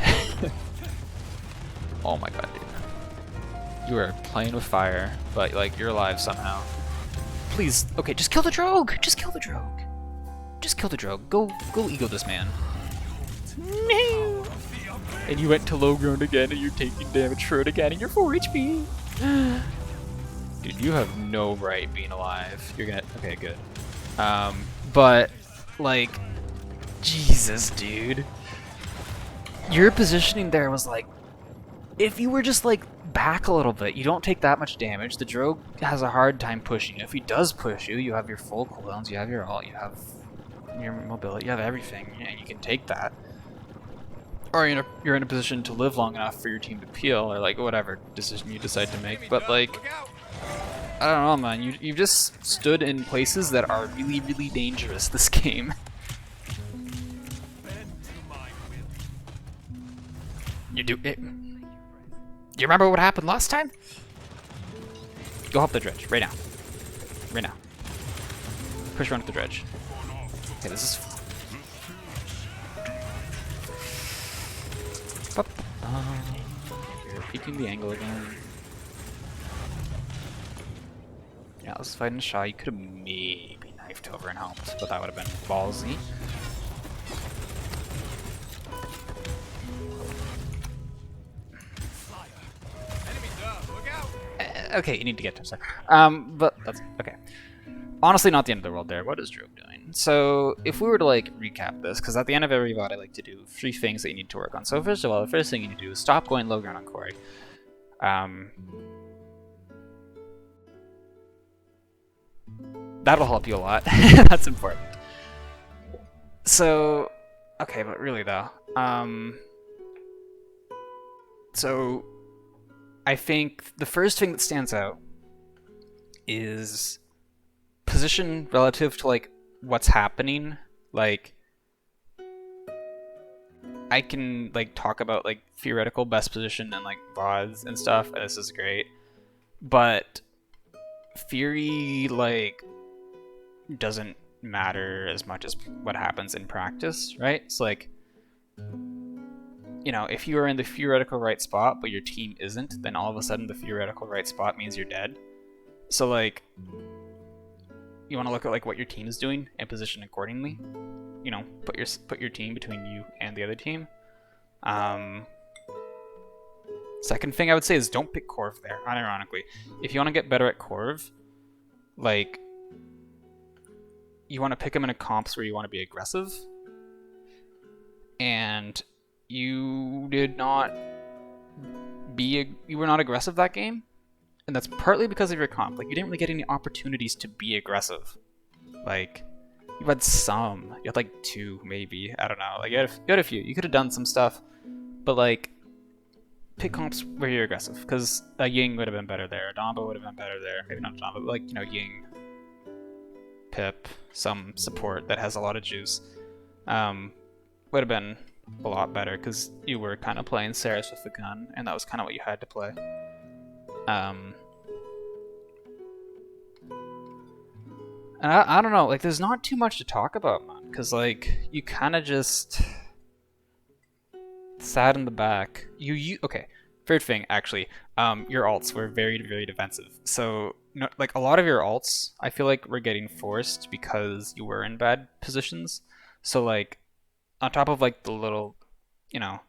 A: Oh my god, dude. You are playing with fire, but like, you're alive somehow. Please, okay, just kill the Drogue! Just kill the Drogue! Just kill the Drogue. Go ego this man. No! And you went to low ground again, and you're taking damage for it again, and you're 4 HP! Dude, you have no right being alive. You're gonna... Okay, good. But, like... Jesus, dude. Your positioning there was like... If you were just, like, back a little bit, you don't take that much damage. The Drogue has a hard time pushing you. If he does push you, you have your full cooldowns, you have your ult, you have your mobility, you have everything, and you can take that. Or you're in a position to live long enough for your team to peel, or like whatever decision you decide to make. But like, I don't know, man. You've just stood in places that are really, really dangerous this game. You do it. Do you remember what happened last time? Go help the dredge right now. Right now. Push around to the dredge. Okay, this is. You're peeking the angle again. Yeah, let's fight in a shot. You could have maybe knifed over and helped, but that would have been ballsy. Okay, you need to get to him, sorry. But that's okay. Honestly, not the end of the world there. What is Drogue doing? So, if we were to like recap this, because at the end of every VOD I like to do 3 things that you need to work on. So first of all, the first thing you need to do is stop going low ground on Corey. That'll help you a lot. That's important. So, okay, but really though, so I think the first thing that stands out is position relative to like what's happening. Like, I can like talk about like theoretical best position and like vods and stuff, and this is great, but theory like doesn't matter as much as what happens in practice, right? It's like, you know, if you are in the theoretical right spot but your team isn't, then all of a sudden the theoretical right spot means you're dead. So like, you want to look at like what your team is doing and position accordingly. You know, put your team between you and the other team. Second thing I would say is don't pick Corv there, unironically. If you want to get better at Corv, like, you want to pick him in a comps where you want to be aggressive. And you were not aggressive that game. And that's partly because of your comp. Like, you didn't really get any opportunities to be aggressive. Like, you had some. You had like 2, maybe. I don't know. Like, you had a few. You could have done some stuff. But like, pick comps where you're aggressive. Because Ying would have been better there. Damba would have been better there. Maybe not Damba, but like, you know, Ying, Pip, some support that has a lot of juice. Would have been a lot better because you were kind of playing Saris with the gun, and that was kind of what you had to play. And I don't know, like, there's not too much to talk about, man, because like, you kind of just, sad in the back. Okay. Third thing, actually, your alts were very, very defensive. So, no, like a lot of your alts, I feel like were getting forced because you were in bad positions. So, like, on top of like the little, you know,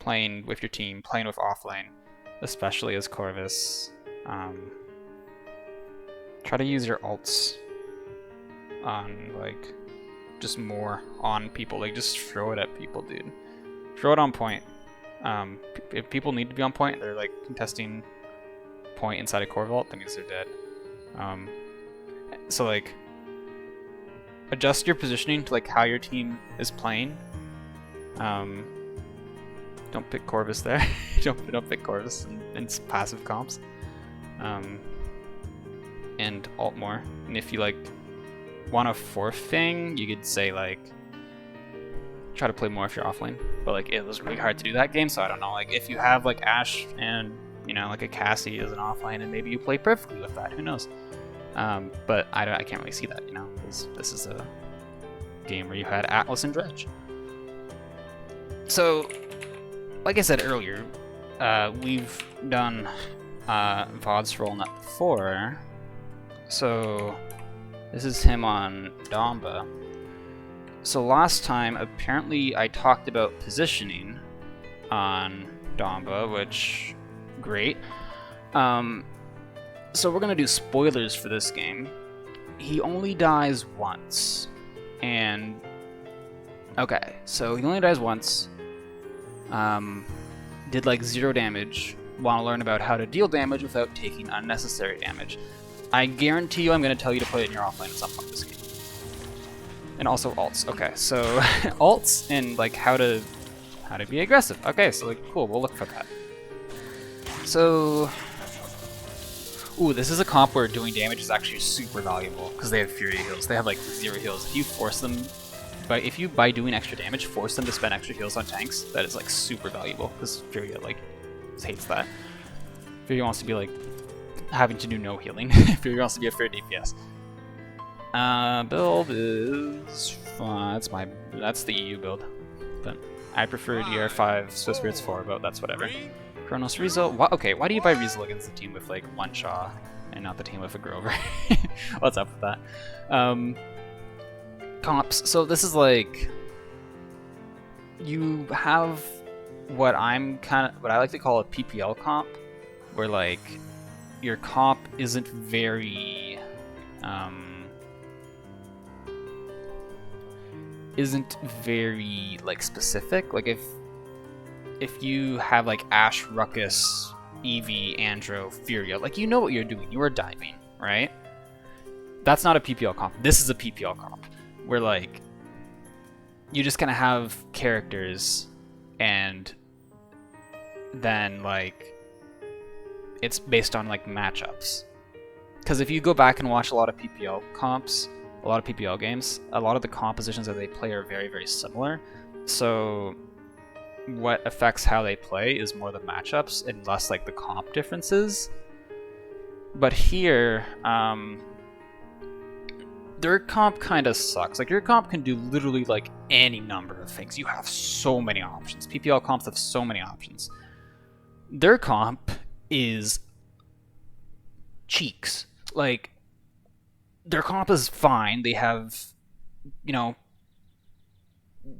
A: playing with your team, playing with offlane, especially as Corvus, try to use your alts on like just more on people. Like, just throw it at people, dude. Throw it on point. If people need to be on point, they're like contesting point inside a core vault, that means they're dead. So like, adjust your positioning to like how your team is playing. Don't pick Corvus there. don't pick Corvus in passive comps. And alt more. And if you like want a fourth thing, you could say like try to play more if you're offlane. But like it was really hard to do that game, so I don't know. Like if you have like Ashe and like a Cassie as an offlane, and maybe you play perfectly with that. Who knows? But I can't really see that, because this is a game where you had Atlas and Dredge. So, like I said earlier, we've done VODs for Walnut before. So this is him on Damba. So last time, apparently I talked about positioning on Damba, which, great. So we're gonna do spoilers for this game. He only dies once. And, okay, so he only dies once. Did like 0 damage. Want to learn about how to deal damage without taking unnecessary damage. I guarantee you I'm going to tell you to put it in your offlane at some point this game. And also alts. Okay, so alts and like how to be aggressive. Okay, so like cool, we'll look for that. So, ooh, this is a comp where doing damage is actually super valuable because they have Fury heals. They have like 0 heals. If you force them, if you by doing extra damage force them to spend extra heals on tanks, that is like super valuable because Fury like hates that. Fury wants to be like having to do no healing. Fury wants to be a fair DPS. Build is fun. That's the EU build, but I prefer DR5 Swiss Spirits 4, but that's whatever. Chronos Riesel. Okay, why do you buy Riesel against the team with like 1 Shaw and not the team with a Grover? What's up with that? Comps. So this is like you have what I like to call a PPL comp, where like your comp isn't very like specific. Like if you have like Ashe, Ruckus, Eevee, Andro, Furia, like you know what you're doing. You are diving, right? That's not a PPL comp. This is a PPL comp, where like you just kind of have characters, and then like it's based on like matchups. Because if you go back and watch a lot of PPL comps, a lot of PPL games, a lot of the compositions that they play are very, very similar. So what affects how they play is more the matchups and less like the comp differences. But here, their comp kind of sucks. Like your comp can do literally like any number of things. You have so many options. PPL comps have so many options. Their comp is cheeks. Like their comp is fine. They have,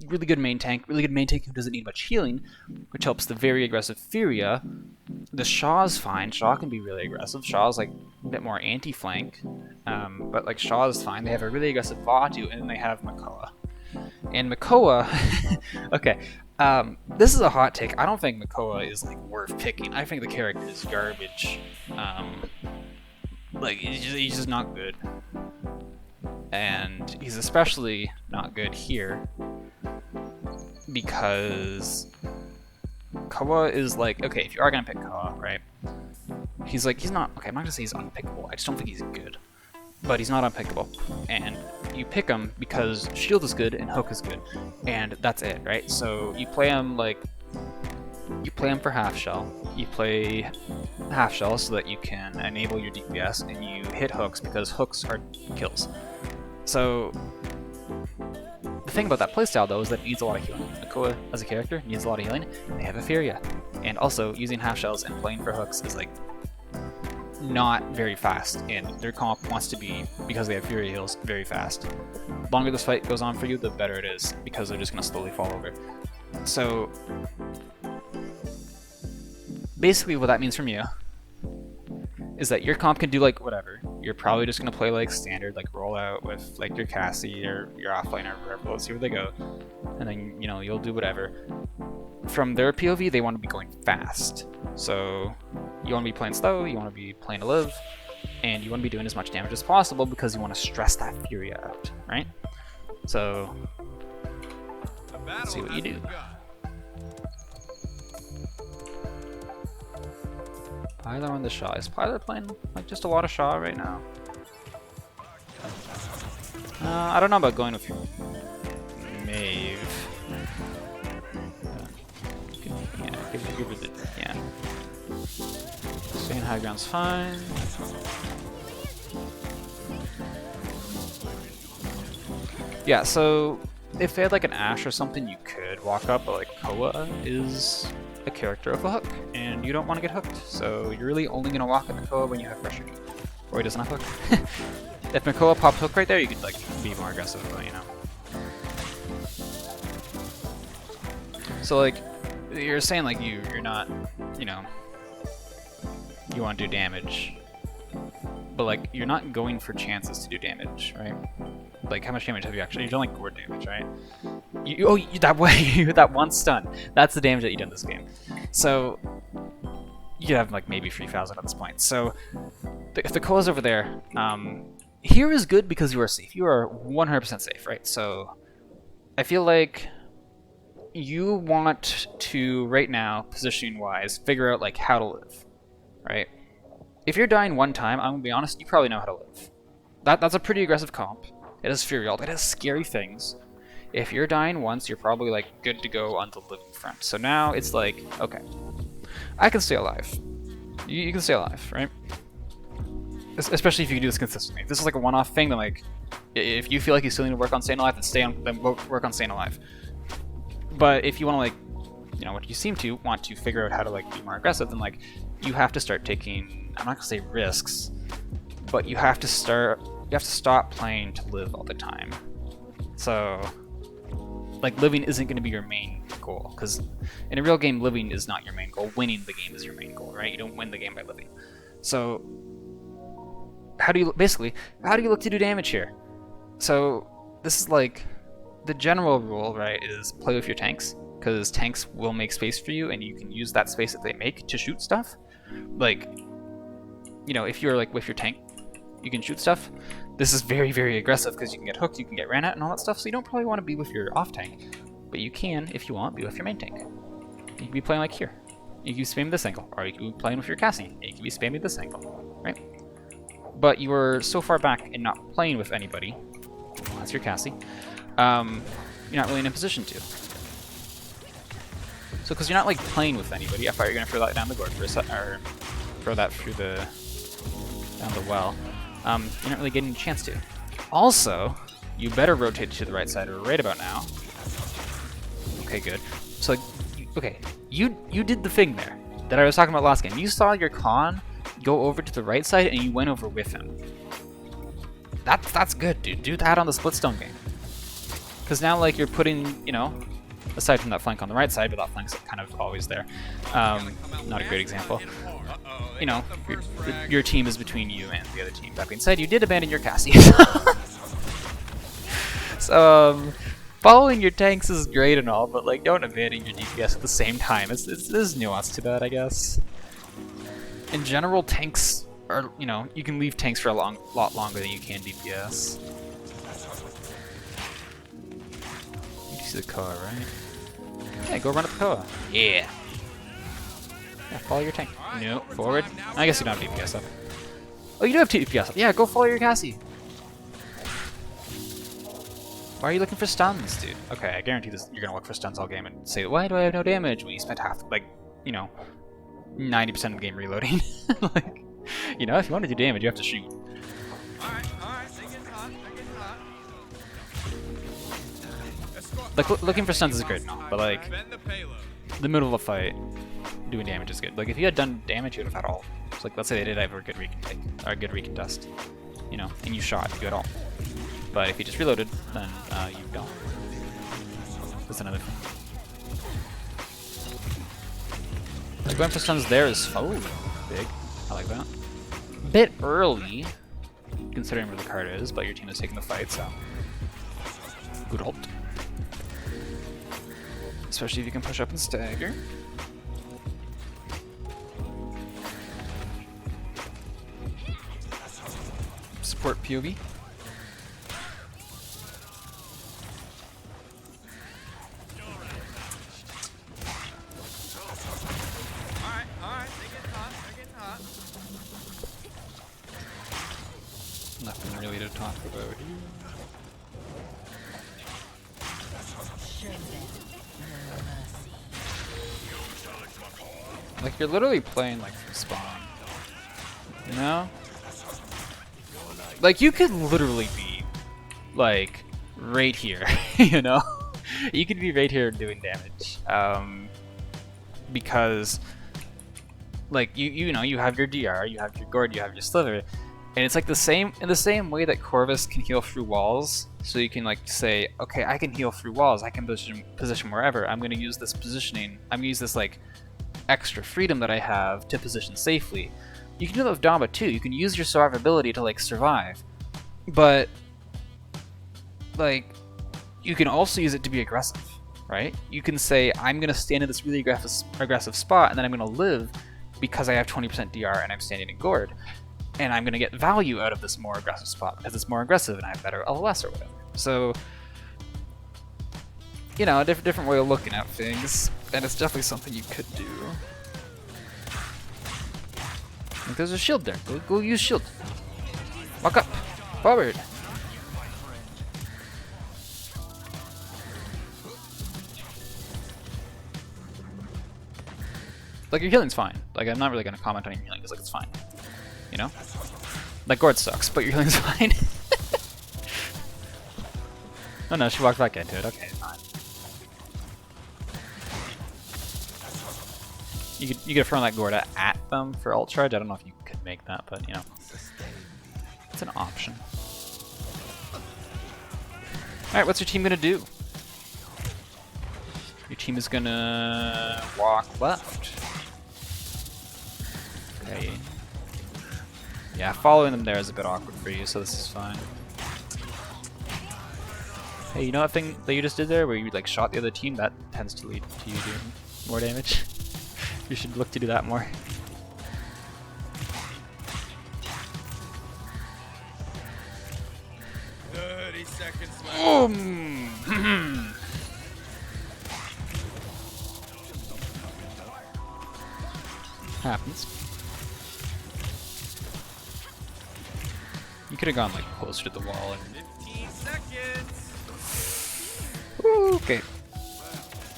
A: really good main tank who doesn't need much healing, which helps the very aggressive Furia. The Shaw's fine. Shaw can be really aggressive. Shaw's like a bit more anti-flank, but like Shaw is fine. They have a really aggressive Vatu, and then they have Makoa. And Makoa, okay, this is a hot take. I don't think Makoa is like worth picking. I think the character is garbage. Like he's just not good, and he's especially not good here because Koa is like, okay, if you are gonna pick Koa, right? He's not, okay, I'm not gonna say he's unpickable. I just don't think he's good, but he's not unpickable. And you pick him because shield is good and hook is good, and that's it, right? So you play him for half shell. You play half shell so that you can enable your DPS, and you hit hooks because hooks are kills. So the thing about that playstyle though is that it needs a lot of healing. Koa as a character needs a lot of healing, they have Etheria. And also, using half shells and playing for hooks is like not very fast, and their comp wants to be, because they have Fury heals, very fast. The longer this fight goes on for you, the better it is, because they're just going to slowly fall over. So, basically what that means from you is that your comp can do like whatever. You're probably just going to play like standard, like roll out with like your Cassie or your offlane or wherever, let's see where they go. And then, you know, you'll do whatever. From their POV, they want to be going fast. So you want to be playing slow, you want to be playing to live, and you want to be doing as much damage as possible because you want to stress that Fury out, right? So, let's see what you do. Pylar on the Shaw. Is Pylar playing like just a lot of Shaw right now? I don't know about going with Maeve. Yeah. Staying high ground's fine. Yeah, so if they had like an Ashe or something, you could walk up, but like Koa is a character of a hook, and you don't want to get hooked, so you're really only going to walk at Koa when you have pressure. Or he doesn't have hook. If Makoa popped hook right there, you could like be more aggressive, but you know. So like, you're saying like you're not, you know, you want to do damage, but like you're not going for chances to do damage, right? Like how much damage have you actually? You've done like gourd damage, right? That way, that one stun. That's the damage that you done this game. So you have like maybe 3,000 at this point. So if the Koa's over there, here is good because you are safe. You are 100% safe, right? So I feel like you want to right now, positioning wise, figure out like how to live, right? If you're dying one time, I'm gonna be honest, you probably know how to live. That's a pretty aggressive comp. It has Fury ult, it has scary things. If you're dying once, you're probably like good to go on the living front. So now it's like, okay, I can stay alive. You can stay alive, right? Especially if you can do this consistently. If this is like a one-off thing, then like, if you feel like you still need to work on staying alive, then work on staying alive. But if you want to like, you know, what you seem to want to figure out how to like be more aggressive, then like, you have to start taking, I'm not gonna say risks, but you have to stop playing to live all the time. So, like, living isn't going to be your main goal, because in a real game, living is not your main goal. Winning the game is your main goal, right? You don't win the game by living. So, how do you look to do damage here? So, this is like, the general rule, right, is play with your tanks, because tanks will make space for you, and you can use that space that they make to shoot stuff. Like, you know, if you're like with your tank, you can shoot stuff. This is very, very aggressive because you can get hooked, you can get ran at and all that stuff, so you don't probably want to be with your off tank. But you can, if you want, be with your main tank. You can be playing like here. You can be spamming this angle, or you can be playing with your Cassie. You can be spamming this angle, right? But you are so far back and not playing with anybody, that's your Cassie, you're not really in a position to. So because you're not like playing with anybody, I thought you're going to throw that down the gourd for a set, or throw that through the, down the well. You're not really getting a chance to. Also, you better rotate to the right side right about now. Okay, good. So, okay, you did the thing there that I was talking about last game. You saw your Khan go over to the right side and you went over with him. That's good, dude. Do that on the Splitstone game. Because now, like, you're putting, you know, aside from that flank on the right side, but that flank's kind of always there. Not a great example. You know, your team is between you and the other team. That being said, you did abandon your Cassie. So, following your tanks is great and all, but like, don't abandon your DPS at the same time. There's nuance to that, I guess. In general, tanks are, you know, you can leave tanks for a lot longer than you can DPS. You see the Koa, right? Yeah, go run at the Koa. Yeah. Yeah, follow your tank. No, forward. I guess you don't have DPS up. Oh, you do have DPS up. Yeah, go follow your Cassie. Why are you looking for stuns, dude? Okay, I guarantee this. You're gonna look for stuns all game and say, why do I have no damage when you spent half, like, you know, 90% of the game reloading? Like, you know, if you want to do damage, you have to shoot.
B: Alright, they're getting hot, they're getting hot.
A: Like, looking for stuns is great and all, but like,
B: Defend the payload.
A: the middle of a fight, doing damage is good. Like, if you had done damage, you would have had all. So, like, let's say they did have a good recontake, or a good recontest, you know, and you shot, you had all. But if you just reloaded, then you don't. That's another thing. Like, going for stuns there is big. I like that. Bit early, considering where the card is, but your team is taking the fight, so good ult. Especially if you can push up and stagger. Support POV.
B: Alright, they're getting hot,
A: Nothing really to talk about here. Like, you're literally playing like from spawn. You know? Like, you could literally be like right here, you know? You could be right here doing damage. Because like you know, you have your DR, you have your Gord, you have your Slither. And it's like the same way that Corvus can heal through walls. So you can like say, okay, I can heal through walls. I can position wherever. I'm going to use this positioning. I'm going to use this like extra freedom that I have to position safely. You can do that with Damba too. You can use your survivability to like survive. But like you can also use it to be aggressive, right? You can say, I'm going to stand in this really aggressive spot and then I'm going to live because I have 20% DR and I'm standing in Gord. And I'm going to get value out of this more aggressive spot because it's more aggressive and I have better LOS or whatever. So, you know, a different way of looking at things, and it's definitely something you could do. Like, there's a shield there. Go use shield. Walk up. Forward. Like, your healing's fine. Like, I'm not really going to comment on your healing because, like, it's fine. You know? Like, Gord sucks, but your healing's fine. Oh no, she walked back into it. Okay, fine. You could have thrown that Gord at them for ult charge. I don't know if you could make that, but, you know. It's an option. Alright, what's your team gonna do? Your team is gonna walk left. Okay. Yeah, following them there is a bit awkward for you, so this is fine. Hey, you know that thing that you just did there where you like shot the other team? That tends to lead to you doing more damage. You should look to do that more. Happens. You could have gone like closer to the wall and
B: 15 seconds.
A: Ooh, okay.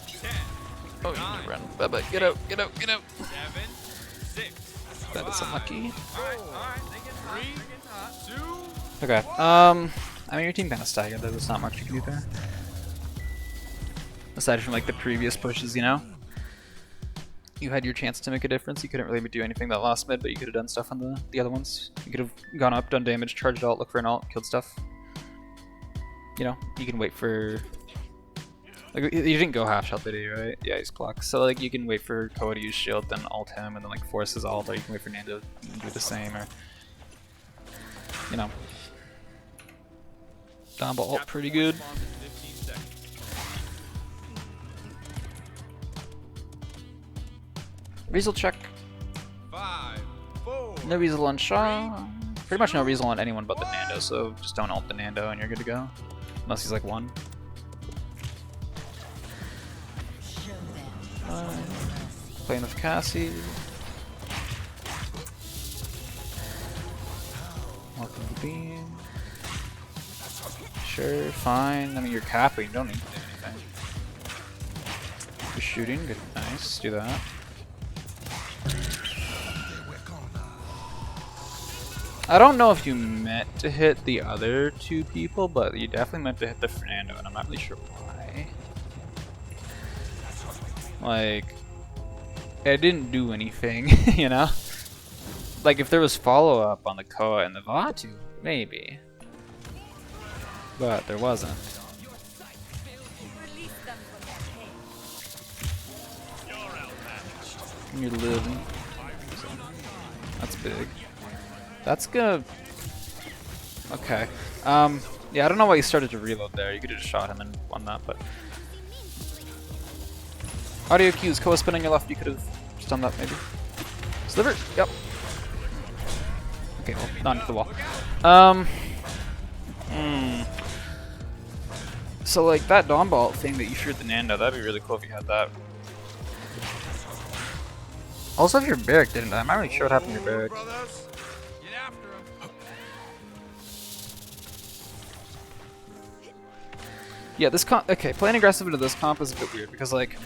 B: 10,
A: Oh, you need to run. Bye-bye. Get out, get out, get out.
B: 7, 6.
A: That is unlucky.
B: Alright, they get hot, they get hot. 2.
A: Okay. I mean, your team kind of staggered. There's not much you can do there. Aside from like the previous pushes, you know? You had your chance to make a difference. You couldn't really do anything that last mid, but you could have done stuff on the other ones. You could have gone up, done damage, charged ult, look for an ult, killed stuff. You know, you can wait for... Like, you didn't go half shot, did you, right? Yeah, he's clocked. So like, you can wait for Koa to use shield, then ult him, and then like force his ult, or you can wait for Nando to do the same, or... You know. Damba ult pretty good. Weasel check.
B: 5, 4.
A: No Weasel on Shaw. Pretty much no Weasel on anyone but the Nando, so just don't ult the Nando and you're good to go. Unless he's like 1. Playing with Cassie. Welcome to beam. Sure, fine. I mean, you're capping, you don't need to do anything. You're shooting, good, nice, do that. I don't know if you meant to hit the other 2 people, but you definitely meant to hit the Fernando, and I'm not really sure why. Like, it didn't do anything, you know? Like, if there was follow-up on the Koa and the Vatu, maybe. But there wasn't. You're living. So, that's big. That's gonna... Okay. Yeah, I don't know why you started to reload there. You could have just shot him and won that, but... Audio cues. Koa spin on your left. You could have just done that, maybe. Sliver! Yep. Okay, well, not into the wall. So, like, that Damba ult thing that you threw at the Nando, that'd be really cool if you had that. Also, if your barrack didn't die, I'm not really sure what happened to your barrack. Yeah, this comp, okay, playing aggressive into this comp is a bit weird because, like,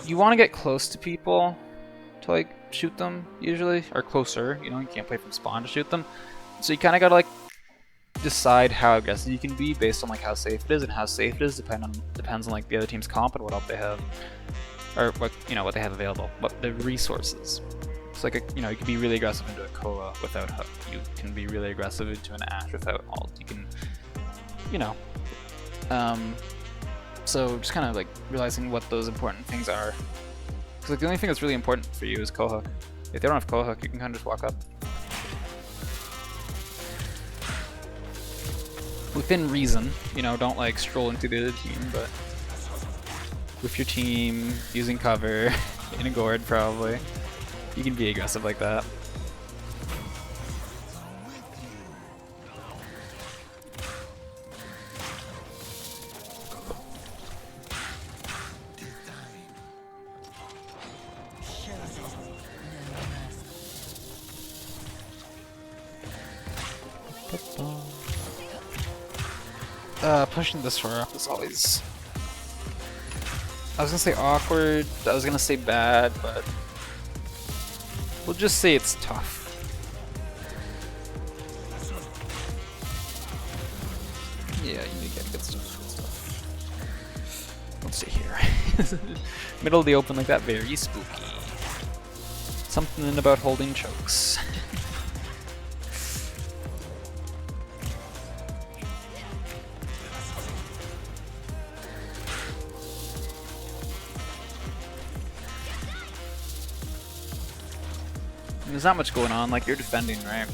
A: you want to get close to people to, like, shoot them, usually, or closer, you know, you can't play from spawn to shoot them. So you kind of gotta, like, decide how aggressive you can be based on, like, how safe it is, and how safe it is depends on, like, the other team's comp and what else they have. Or what, you know, what they have available, what the resources. It's like, you know, you can be really aggressive into a Koa without hook. You can be really aggressive into an Ashe without ult. You can, you know. So just kind of like realizing what those important things are. Because like, the only thing that's really important for you is Kohook. If they don't have Kohook, you can kind of just walk up. Within reason, you know, don't like stroll into the other team, but with your team, using cover, in a gourd probably, you can be aggressive like that. Pushing this far up is always... I was gonna say awkward, I was gonna say bad, but we'll just say it's tough. Yeah, you need to get good stuff, Let's see here. Middle of the open like that, very spooky. Something about holding chokes. There's not much going on, like you're defending, right?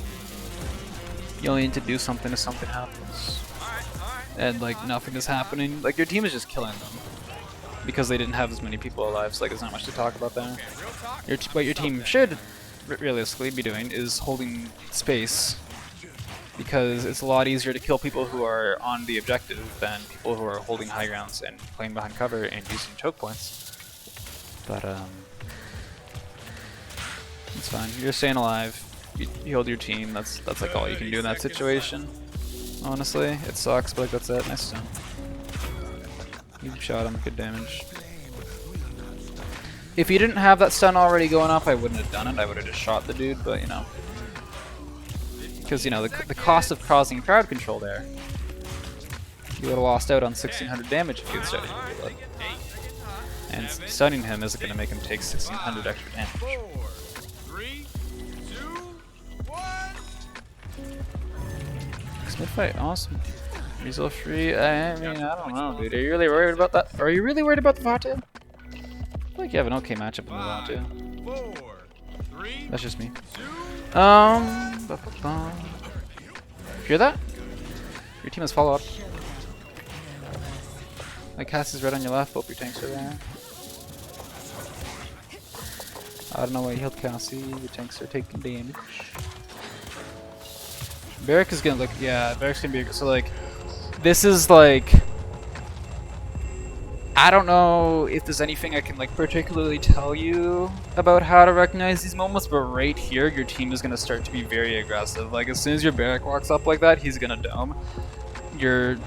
A: You only need to do something if something happens. And like nothing is happening, like your team is just killing them. Because they didn't have as many people alive, so like there's not much to talk about there. What your team should realistically be doing is holding space. Because it's a lot easier to kill people who are on the objective than people who are holding high grounds and playing behind cover and using choke points. But it's fine. You're staying alive. You hold your team. That's like all you can do in that situation. Honestly, it sucks, but like that's it. Nice stun. You shot him. Good damage. If you didn't have that stun already going up, I wouldn't have done it. I would have just shot the dude. But you know, because you know the cost of causing crowd control there, you would have lost out on 1600 damage if you had started to do it. And stunning him isn't going to make him take 1600 extra damage. Mid fight, awesome. Result free. I mean, I don't know, dude. Are you really worried about that? Are you really worried about the Vatu? I feel like you have an okay matchup in the Vatu. That's just me. Hear that? Your team has follow up. Like Cassie's right on your left. Both your tanks are there. I don't know why you healed Cassie. Your tanks are taking damage. Barrack is gonna look, yeah, Barrack's gonna be, so like, this is like, I don't know if there's anything I can like particularly tell you about how to recognize these moments, but right here, your team is gonna start to be very aggressive. Like, as soon as your Barrack walks up like that, he's gonna dome. Your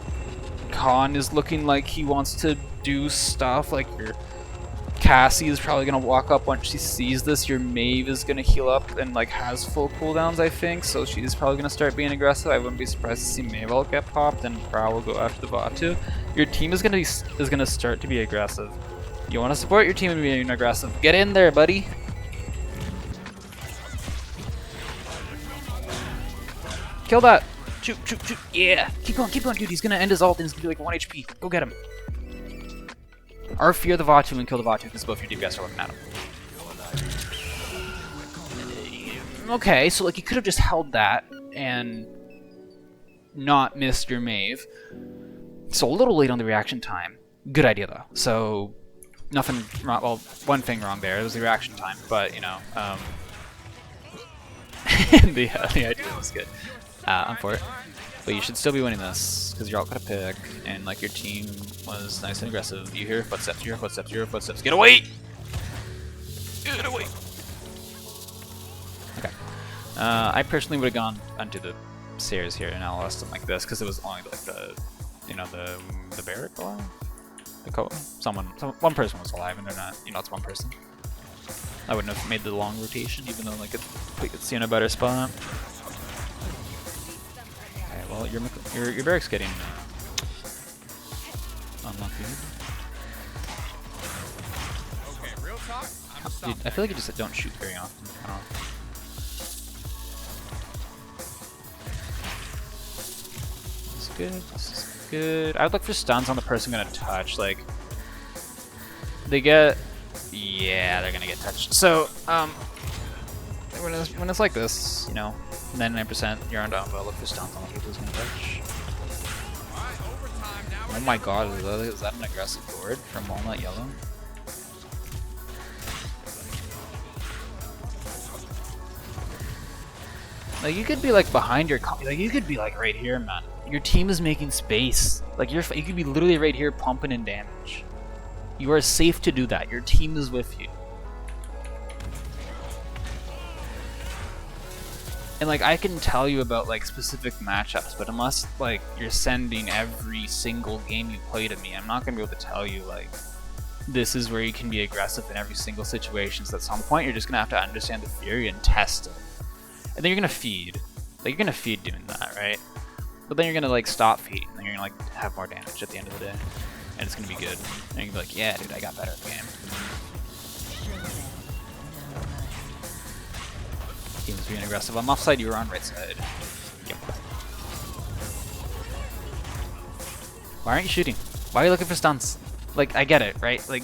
A: Khan is looking like he wants to do stuff, like your Cassie is probably gonna walk up once she sees this. Your Maeve is gonna heal up and like has full cooldowns, I think, so she's probably gonna start being aggressive. I wouldn't be surprised to see Maeve ult get popped and Prowl will go after the Vatu. Your team is gonna start to be aggressive. You want to support your team in being aggressive. Get in there, buddy. Kill that. Shoot, shoot, shoot. Yeah. Keep going, dude. He's going to end his ult and he's going to be like 1 HP. Go get him. Or fear the Vatu and kill the Vatu because both your DPS are looking at him. Okay, so like you could have just held that and not missed your Mave. So a little late on the reaction time. Good idea though. So nothing wrong. Well, one thing wrong there. It was the reaction time, but you know, the idea was good. I'm for it. But you should still be winning this because you're all gonna pick, and like your team was nice and aggressive. You hear footsteps, your footsteps, your footsteps. Get away! Get away! Okay. I personally would have gone onto the stairs here and LS them like this because it was only like the, you know, the barrack alive. One person was alive, and they're not. You know, it's one person. I wouldn't have made the long rotation, even though like we could see in a better spot. Okay, well your barrack's getting unlucky.
B: Okay, real talk.
A: Dude, I feel like you just don't shoot very often. I don't know. This is good. This is good. I would look for stuns on the person gonna touch. Like they get, yeah, they're gonna get touched. So when it's like this, you know, 99% you're on down, but look for stuns on the people who's gonna touch. Oh my god, is that an aggressive board from WalnutYellow? Like you could be like behind your, like you could be like right here, man. Your team is making space. Like you could be literally right here pumping in damage. You are safe to do that. Your team is with you. And like I can tell you about like specific matchups, but unless like you're sending every single game you played at me, I'm not gonna be able to tell you like this is where you can be aggressive in every single situation. So at some point you're just gonna have to understand the theory and test it. And then you're gonna feed. Like you're gonna feed doing that, right? But then you're gonna like stop feeding, and then you're gonna like have more damage at the end of the day. And it's gonna be good. And you're gonna be like, yeah dude, I got better at the game. Team's being aggressive. I'm offside, you were on right side. Yep. Why aren't you shooting? Why are you looking for stuns? Like, I get it, right? Like,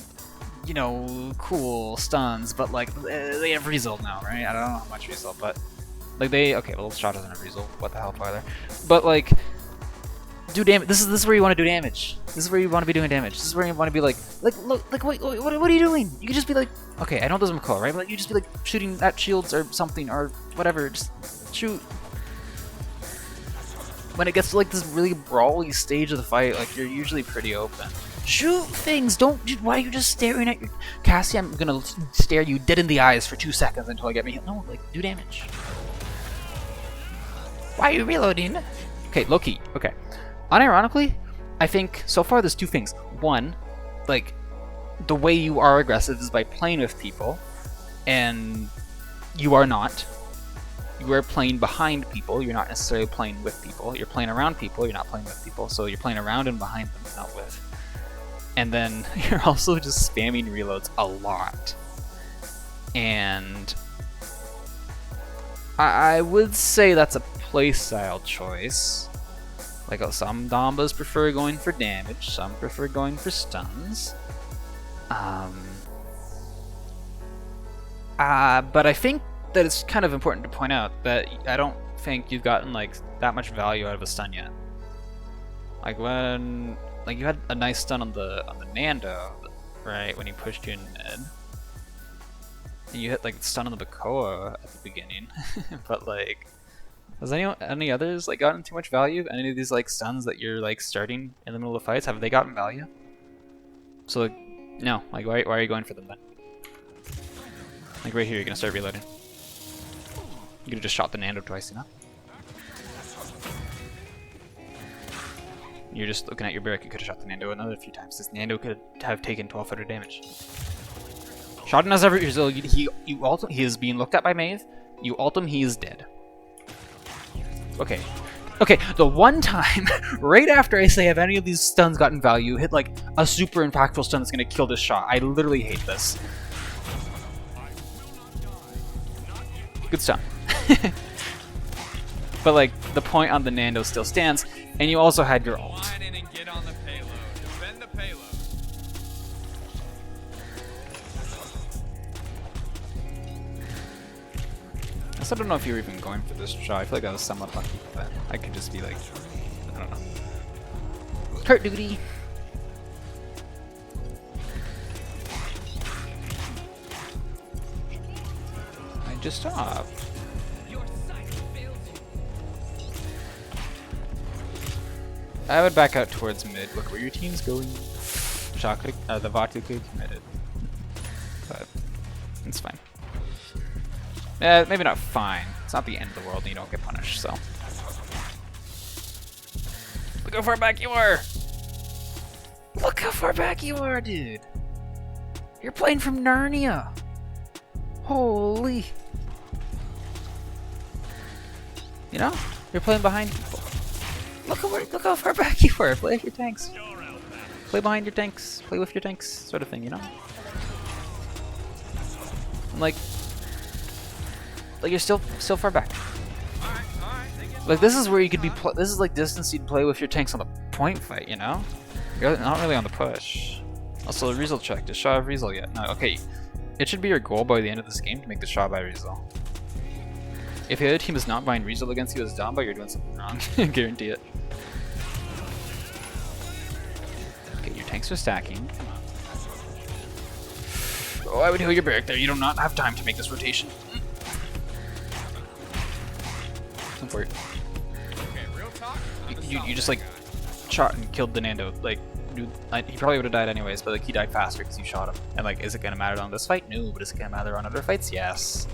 A: you know, cool stuns, but like, they have result now, right? I don't know how much result, but like they, okay, well, shot doesn't have result. What the hell, Tyler? But like, do damage. This is where you want to do damage. This is where you want to be doing damage. This is where you want to be like look, like, wait, what are you doing? You could just be like, okay, I know there's a McCall, right? But like, you just be like shooting at shields or something or whatever. Just shoot. When it gets to like this really brawly stage of the fight, like you're usually pretty open. Shoot things. Don't. Why are you just staring at your Cassie? I'm gonna stare you dead in the eyes for 2 seconds until I get me. No, like do damage. Why are you reloading? Okay, Loki. Okay. Unironically, I think so far there's 2 things. One, like the way you are aggressive is by playing with people, and you are not. You are playing behind people. You're not necessarily playing with people. You're playing around people. You're not playing with people. So you're playing around and behind them, not with. And then you're also just spamming reloads a lot. And I would say that's a playstyle choice. Like some Dambas prefer going for damage, some prefer going for stuns. But I think that it's kind of important to point out that I don't think you've gotten like that much value out of a stun yet. Like when you had a nice stun on the Nando, right, when he pushed you in mid. And you hit like stun on the Bakoa at the beginning. But like, has any others like gotten too much value? Any of these like stuns that you're like starting in the middle of fights, have they gotten value? So like, no, like why are you going for them then? Like right here, you're gonna start reloading. You could've just shot the Nando twice, you know? You're just looking at your barrack, you could've shot the Nando another few times. This Nando could have taken 1200 damage. Shot has every result. He is being looked at by Maeve. You ult him, he is dead. Okay, Okay, the one time, right after I say have any of these stuns gotten value, hit like a super impactful stun that's gonna kill this shot. I literally hate this. Good stun. But like, the point on the Nando still stands, and you also had your ult.
B: Line in and get on the payload. Defend the payload.
A: I still don't know if you were even going for this shot. I feel like I was somewhat lucky, but I could just be like, I don't know. Hurt duty. I just stopped. I would back out towards mid. Look where your team's going. Shot click, the VOD could committed. But it's fine. Maybe not fine. It's not the end of the world and you don't get punished, so. Look how far back you are! Look how far back you are, dude! You're playing from Narnia! Holy! You know? You're playing behind people. Look how far back you are. Play with your tanks. Play behind your tanks. Play with your tanks, sort of thing, you know? And like you're still far back. Like this is where you could be. This is like distance you'd play with your tanks on the point fight, you know? You're not really on the push. Also, the Riesel check. Does Shaw have Riesel yet? No. Okay. It should be your goal by the end of this game to make the Shaw by Riesel. If the other team is not buying Riesel against you as Damba, you're doing something wrong. Guarantee it. Okay, your tanks are stacking. Oh, I would heal your barrack there. You do not have time to make this rotation. Don't worry. You just like shot and killed the Nando. Like, dude, he probably would have died anyways, but like he died faster because you shot him. And like, is it gonna matter on this fight? No, but is it gonna matter on other fights? Yes.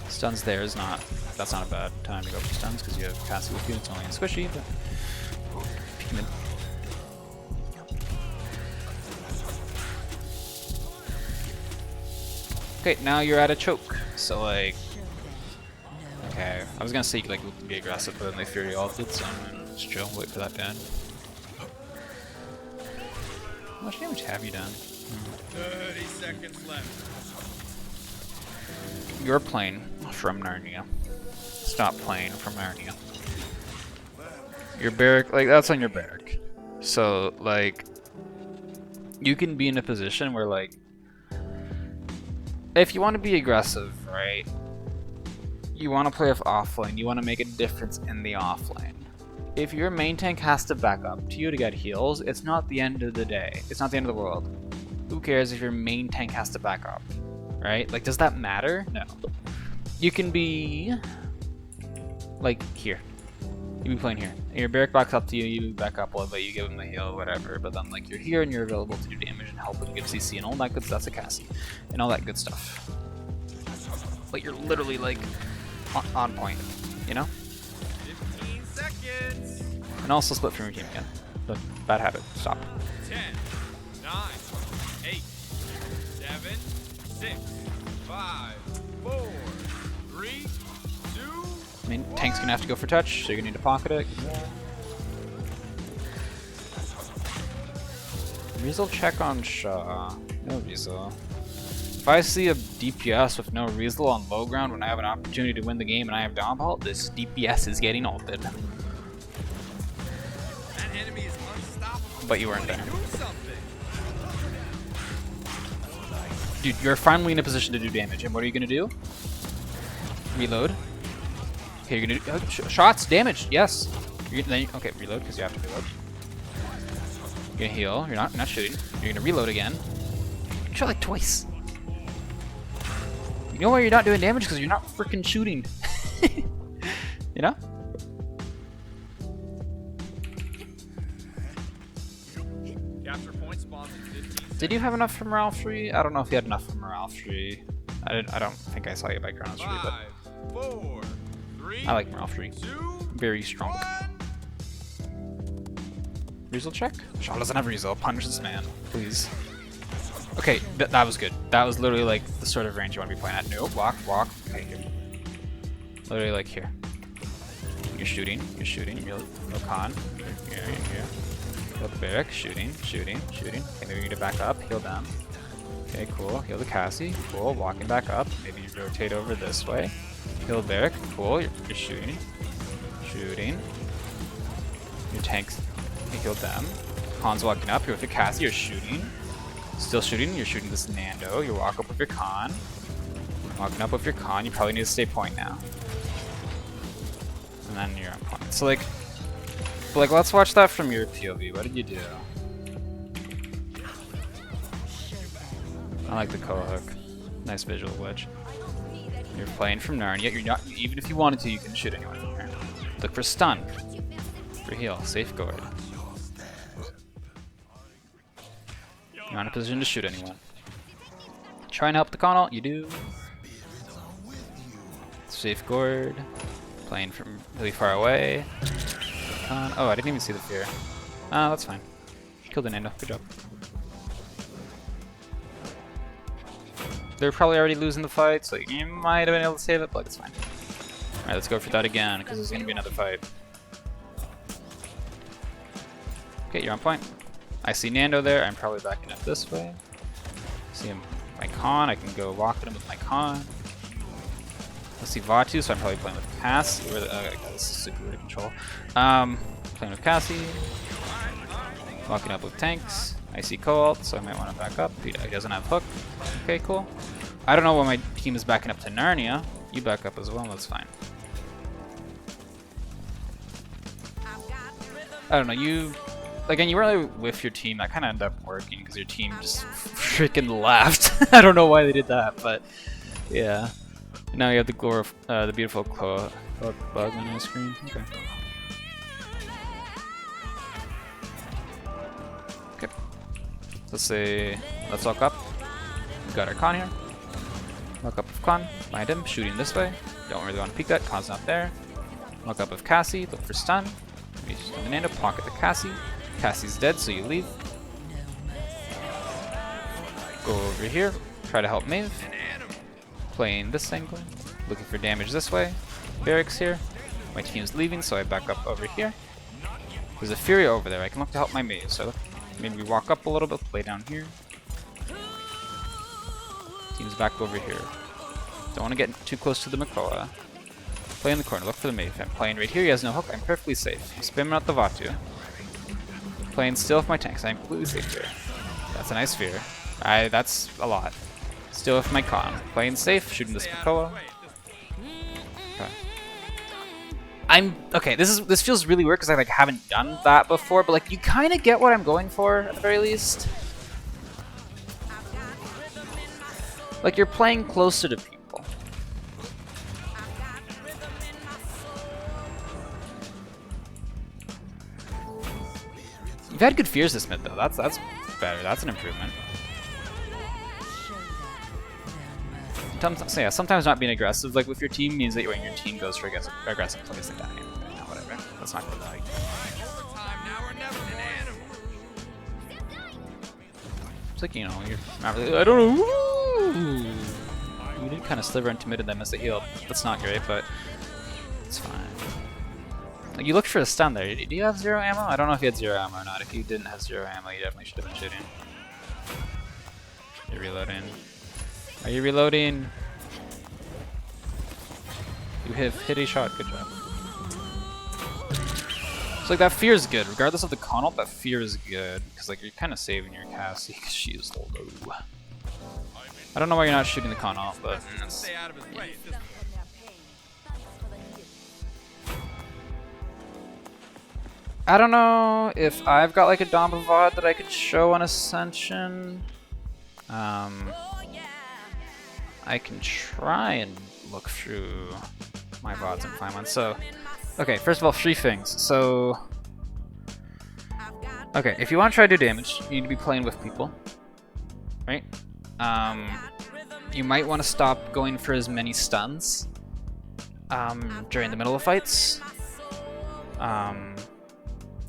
A: Stuns there is not. That's not a bad time to go for stuns because you have Cassie with you. It's only a squishy, but. Okay, now you're at a choke. So like, okay, I was gonna say you could like be aggressive, but then they Fury ulted, so I'm gonna just chill, wait for that to end. How much damage have you done?
B: 30 seconds left.
A: You're playing from Narnia. Stop playing from Narnia. Your barrack, like that's on your barrack. So like, you can be in a position where like, if you want to be aggressive, right? You want to play with offlane. You want to make a difference in the offlane. If your main tank has to back up to you to get heals, it's not the end of the day. It's not the end of the world. Who cares if your main tank has to back up, right? Like, does that matter? No. You can be like here. You be playing here. And your barrack backs up to you. You back up a little bit. You give him the heal, whatever. But then like you're here and you're available to do damage and help and give CC and all that good stuff. That's a Cassie and all that good stuff. But you're literally like on point, you know?
B: 15 seconds.
A: And also split from your team again. But bad habit. Stop.
B: 10, 9, 8, 7, 6, 5, 4, 3, 2.
A: I mean, tank's gonna have to go for touch, so you're gonna need to pocket it. Riesel check on Shaw. No Riesel. If I see a DPS with no Riesel on low ground when I have an opportunity to win the game and I have Dom Halt, this DPS is getting ulted.
B: That enemy is unstoppable.
A: But you weren't there.
B: Do something.
A: Dude, you're finally in a position to do damage, and what are you gonna do? Reload. Okay, you're gonna do shots, damage, yes. Okay, reload because you have to reload. You're gonna heal. You're not shooting. You're gonna reload again. You shot like twice. You know why you're not doing damage? Because you're not freaking shooting. You know?
B: Capture point spawns in 15 seconds.
A: Did you have enough for morale free? I don't know if you had enough for morale free. I don't think I saw you by Chronos free, but
B: 5, 4, 3,
A: I like morale free.
B: 2,
A: Very strong.
B: 1.
A: Riesel check? Shaw doesn't have Riesel. Punish this man, please. Okay, that was good. That was literally like the sort of range you want to be playing at. No, walk. Okay, here. Literally like here. You're shooting. You're con. Here. Heal the barrack. Shooting. Okay, maybe you need to back up. Heal them. Okay, cool. Heal the Cassie. Cool. Walking back up. Maybe you rotate over this way. Heal the barrack. Cool. You're shooting. Your tanks. You healed them. Con's walking up. You're with the Cassie. You're shooting. Still shooting. You're shooting this Nando. You walk up with your con. Walking up with your con. You probably need to stay point now. And then you're on point. So like, let's watch that from your POV. What did you do? I like the co-hook. Nice visual glitch. You're playing from Narnia. You're not. Even if you wanted to, you can shoot anyone from here. Look for stun. For heal. Safeguard. You're not in a position to shoot anyone. Try and help the con ult. You do. Safeguard. Playing from really far away. Oh, I didn't even see the fear. That's fine. Killed the Nando. Good job. They're probably already losing the fight, so you might have been able to save it, but it's fine. Alright, let's go for that again, because there's going to be another fight. Okay, you're on point. I see Nando there. I'm probably backing up this way. See him, my con. I can go walk at him with my con. I see Vatu, so I'm probably playing with Cassie. This is super weird to control. Playing with Cassie. Walking up with tanks. I see co-ult, so I might want to back up. He doesn't have hook. Okay, cool. I don't know why my team is backing up to Narnia. You back up as well, that's fine. I don't know, you weren't really with your team. That kind of ended up working because your team just freaking left. I don't know why they did that, but yeah. Now you have the beautiful bug on your screen. Okay. Let's walk up. We got our con here. Walk up with con. Find him. Shooting this way. Don't really want to peek that. Con's not there. Walk up with Cassie. Look for stun. Maybe just the Nando. Pocket the Cassie. Cassie's dead, so you leave. Go over here. Try to help Maeve. Playing this angle. Looking for damage this way. Barracks here. My team's leaving, so I back up over here. There's a Fury over there. I can look to help my Maeve, so maybe we walk up a little bit, play down here. Team's back over here. Don't want to get too close to the Makoa. Play in the corner, look for the Maeve. I'm playing right here, he has no hook, I'm perfectly safe. Spamming out the Vatu. Playing still with my tanks, I'm completely safe here. That's a nice fear. That's a lot. Still with my con. Playing safe, shooting this Makoa. Okay, this feels really weird because I haven't done that before, but you kind of get what I'm going for at the very least. You're playing closer to people. You've had good fears this mid though. That's better. That's an improvement. Sometimes not being aggressive with your team means that when your team goes for aggressive plays, they die. Whatever. That's not good. It's you're not really. I don't know. We did kind of sliver into mid and then miss a heal. That's not great, but it's fine. You looked for a stun there. Do you have 0 ammo? I don't know if you had 0 ammo or not. If you didn't have 0 ammo, you definitely should have been shooting. You're reloading. Are you reloading? You have hit a shot. Good job. So that fear is good. Regardless of the con ult, that fear is good. Because you're kind of saving your Cassie because she is low. I don't know why you're not shooting the con ult, but...
B: Stay out of his way.
A: I don't know if I've got a Damba VOD that I could show on Ascension. I can try and look through my VODs and find one. So, okay, first of all, 3 things. So, okay, if you want to try to do damage, you need to be playing with people, right? You might want to stop going for as many stuns during the middle of fights.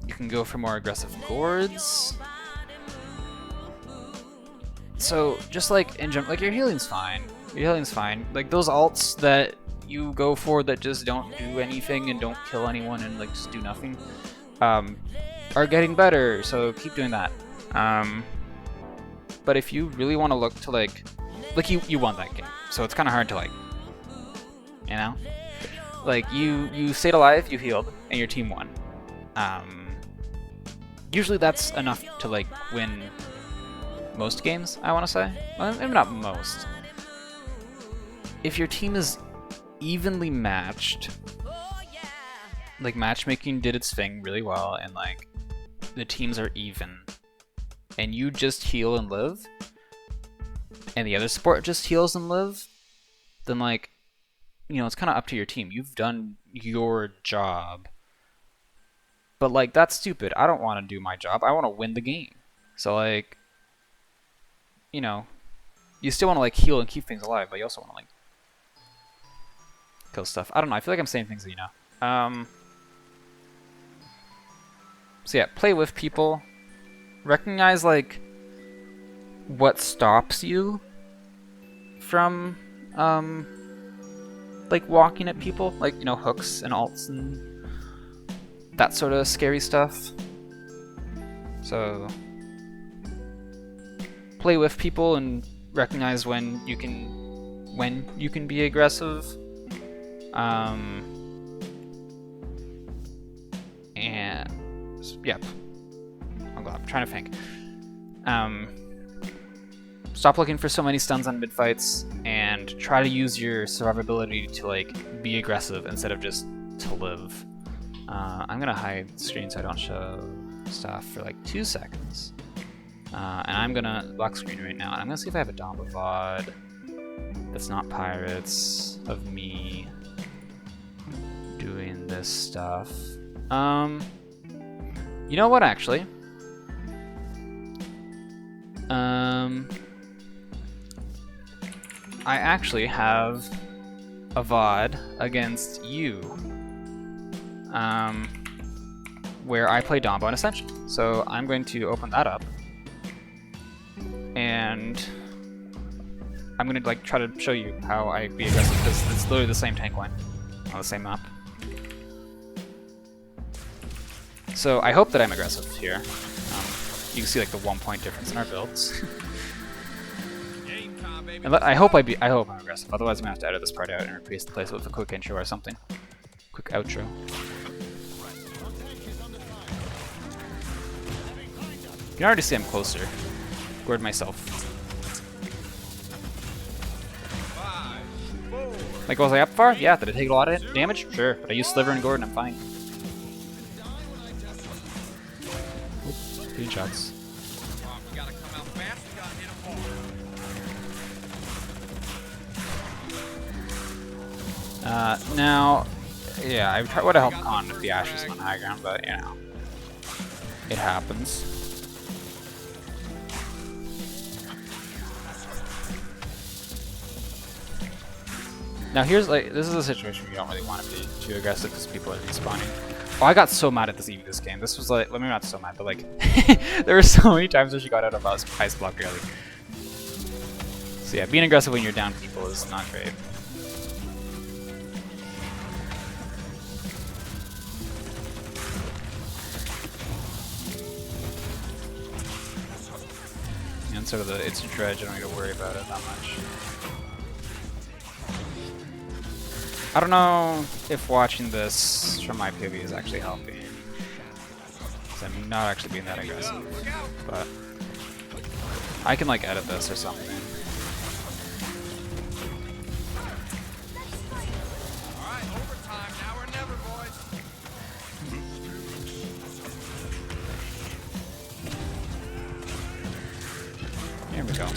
A: You can go for more aggressive gourds. So just like in general, like your healing's fine. Your healing's fine. Like those alts that you go for that just don't do anything and don't kill anyone and like just do nothing, are getting better. So keep doing that. But if you really want to look to like you won that game, so it's kind of hard to like, you know, like you stayed alive, you healed, and your team won. Usually that's enough to like win most games, I want to say. Well, maybe not most. If your team is evenly matched, like matchmaking did its thing really well, and like the teams are even, and you just heal and live, and the other support just heals and live, then like, you know, it's kind of up to your team. You've done your job. But like, that's stupid. I don't want to do my job. I want to win the game. So like, you know, you still want to like heal and keep things alive, but you also want to like kill stuff. I don't know. I feel like I'm saying things that you know. So yeah, play with people. Recognize like what stops you from like walking at people, like, you know, hooks and alts and that sort of scary stuff. So play with people and recognize when you can be aggressive. And yeah, I'm trying to think. Stop looking for so many stuns on mid fights and try to use your survivability to like be aggressive instead of just to live. I'm gonna hide the screen so I don't show stuff for like 2 seconds. And I'm gonna lock screen right now. And I'm gonna see if I have a Damba VOD that's not pirates of me doing this stuff. You know what, actually? I actually have a VOD against you, where I play Damba on Ascension. So I'm going to open that up, and I'm going to like try to show you how I be aggressive, because it's literally the same tank line on the same map. So I hope that I'm aggressive here. You can see like the 1 point difference in our builds. And I hope I'm aggressive. Otherwise, I'm gonna have to edit this part out and replace it with a quick intro or something. Quick outro. You can already see I'm closer. Gored myself. Like, was I up far? Yeah. Did I take a lot of damage? Sure. But I used Sliver and Gordon. I'm fine. Oops, 3 shots. Now, yeah, I would have helped Con with the Ashes on high ground, but, you know, it happens. Now here's, like, this is a situation where you don't really want to be too aggressive because people are respawning. Oh, I got so mad at this Eevee this game. This was like, well, maybe not so mad, but like, there were so many times where she got out of ice block early. So yeah, being aggressive when you're down people is not great. And sort of it's a dredge, I don't need to worry about it that much. I don't know if watching this from my POV is actually helping, because I'm not actually being that aggressive, but I can like edit this or something.
B: Alright, overtime, now or never, boys.
A: Here we go.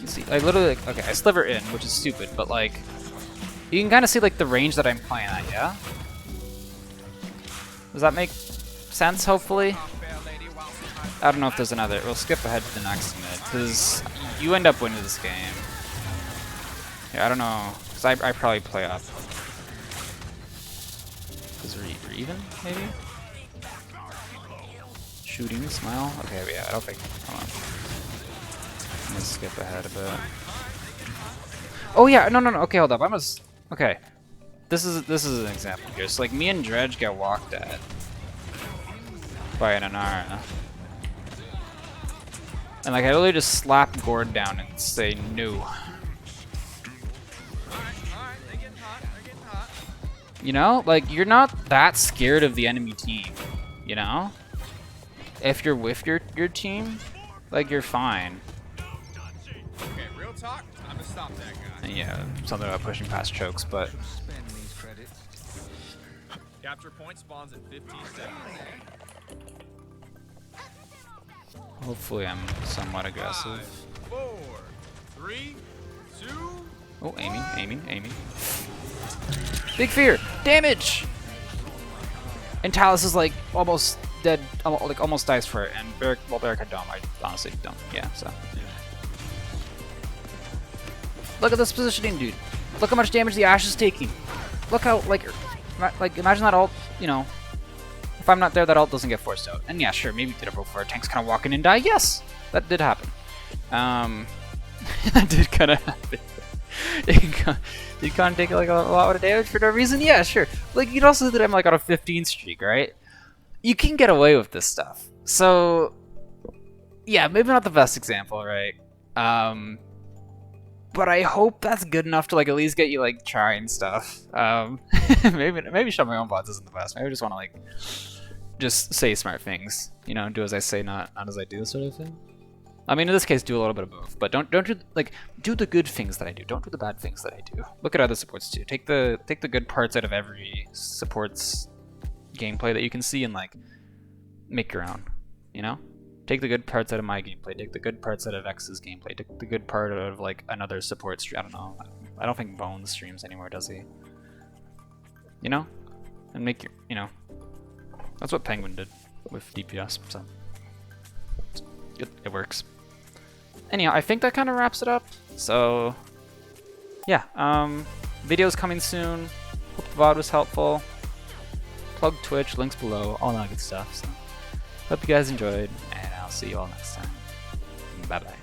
A: See, I literally, like, okay, I sliver in, which is stupid, but like, you can kind of see like the range that I'm playing at, yeah? Does that make sense, hopefully? I don't know if there's another, we'll skip ahead to the next mid, because you end up winning this game. Yeah, I don't know, because I probably play up. Because we're even, maybe? Shooting, smile? Okay, yeah, I don't think. Hold on. I'm gonna skip ahead a bit. Oh yeah, no, okay, hold up. Okay. This is an example here. So like me and Dredge get walked at by an Anara. And like I literally just slap Gord down and say no. You know? Like you're not that scared of the enemy team, you know? If you're with your team, like you're fine.
B: Okay, real talk. I'm gonna stop that guy.
A: And yeah, something about pushing past chokes, but
B: Capture point spawns in 15 seconds.
A: hopefully I'm somewhat aggressive.
B: 5, 4, 3, 2.
A: Oh, aiming. Big fear! Damage! And Talus is like almost dead, like almost dies for it, and Barrick had Dome. I honestly don't, yeah, so. Look at this positioning, dude. Look how much damage the Ashe is taking. Look how, like imagine that ult, you know, if I'm not there, that ult doesn't get forced out. And yeah, sure, maybe did a before tanks kind of walk in and die. Yes, that did happen. That did kind of happen. Did kind of take like a lot of damage for no reason? Yeah, sure. Like you'd also that I'm like on a 15 streak, right? You can get away with this stuff. So yeah, maybe not the best example, right? But I hope that's good enough to like at least get you like trying stuff. Maybe show my own VODs isn't the best. Maybe I just want to like just say smart things, you know, do as I say, not as I do, sort of thing. I mean, in this case, do a little bit of both, but don't do like do the good things that I do. Don't do the bad things that I do. Look at other supports too. Take the good parts out of every support's gameplay that you can see and like make your own. You know, take the good parts out of my gameplay. Take the good parts out of X's gameplay. Take the good part out of like another support stream. I don't know. I don't think Bones streams anymore, does he? You know, and make your, you know, that's what Penguin did with DPS. So it works. Anyhow, I think that kind of wraps it up. So, yeah, videos coming soon. Hope the VOD was helpful. Plug Twitch, links below, all that good stuff. So, hope you guys enjoyed, and I'll see you all next time. Bye-bye.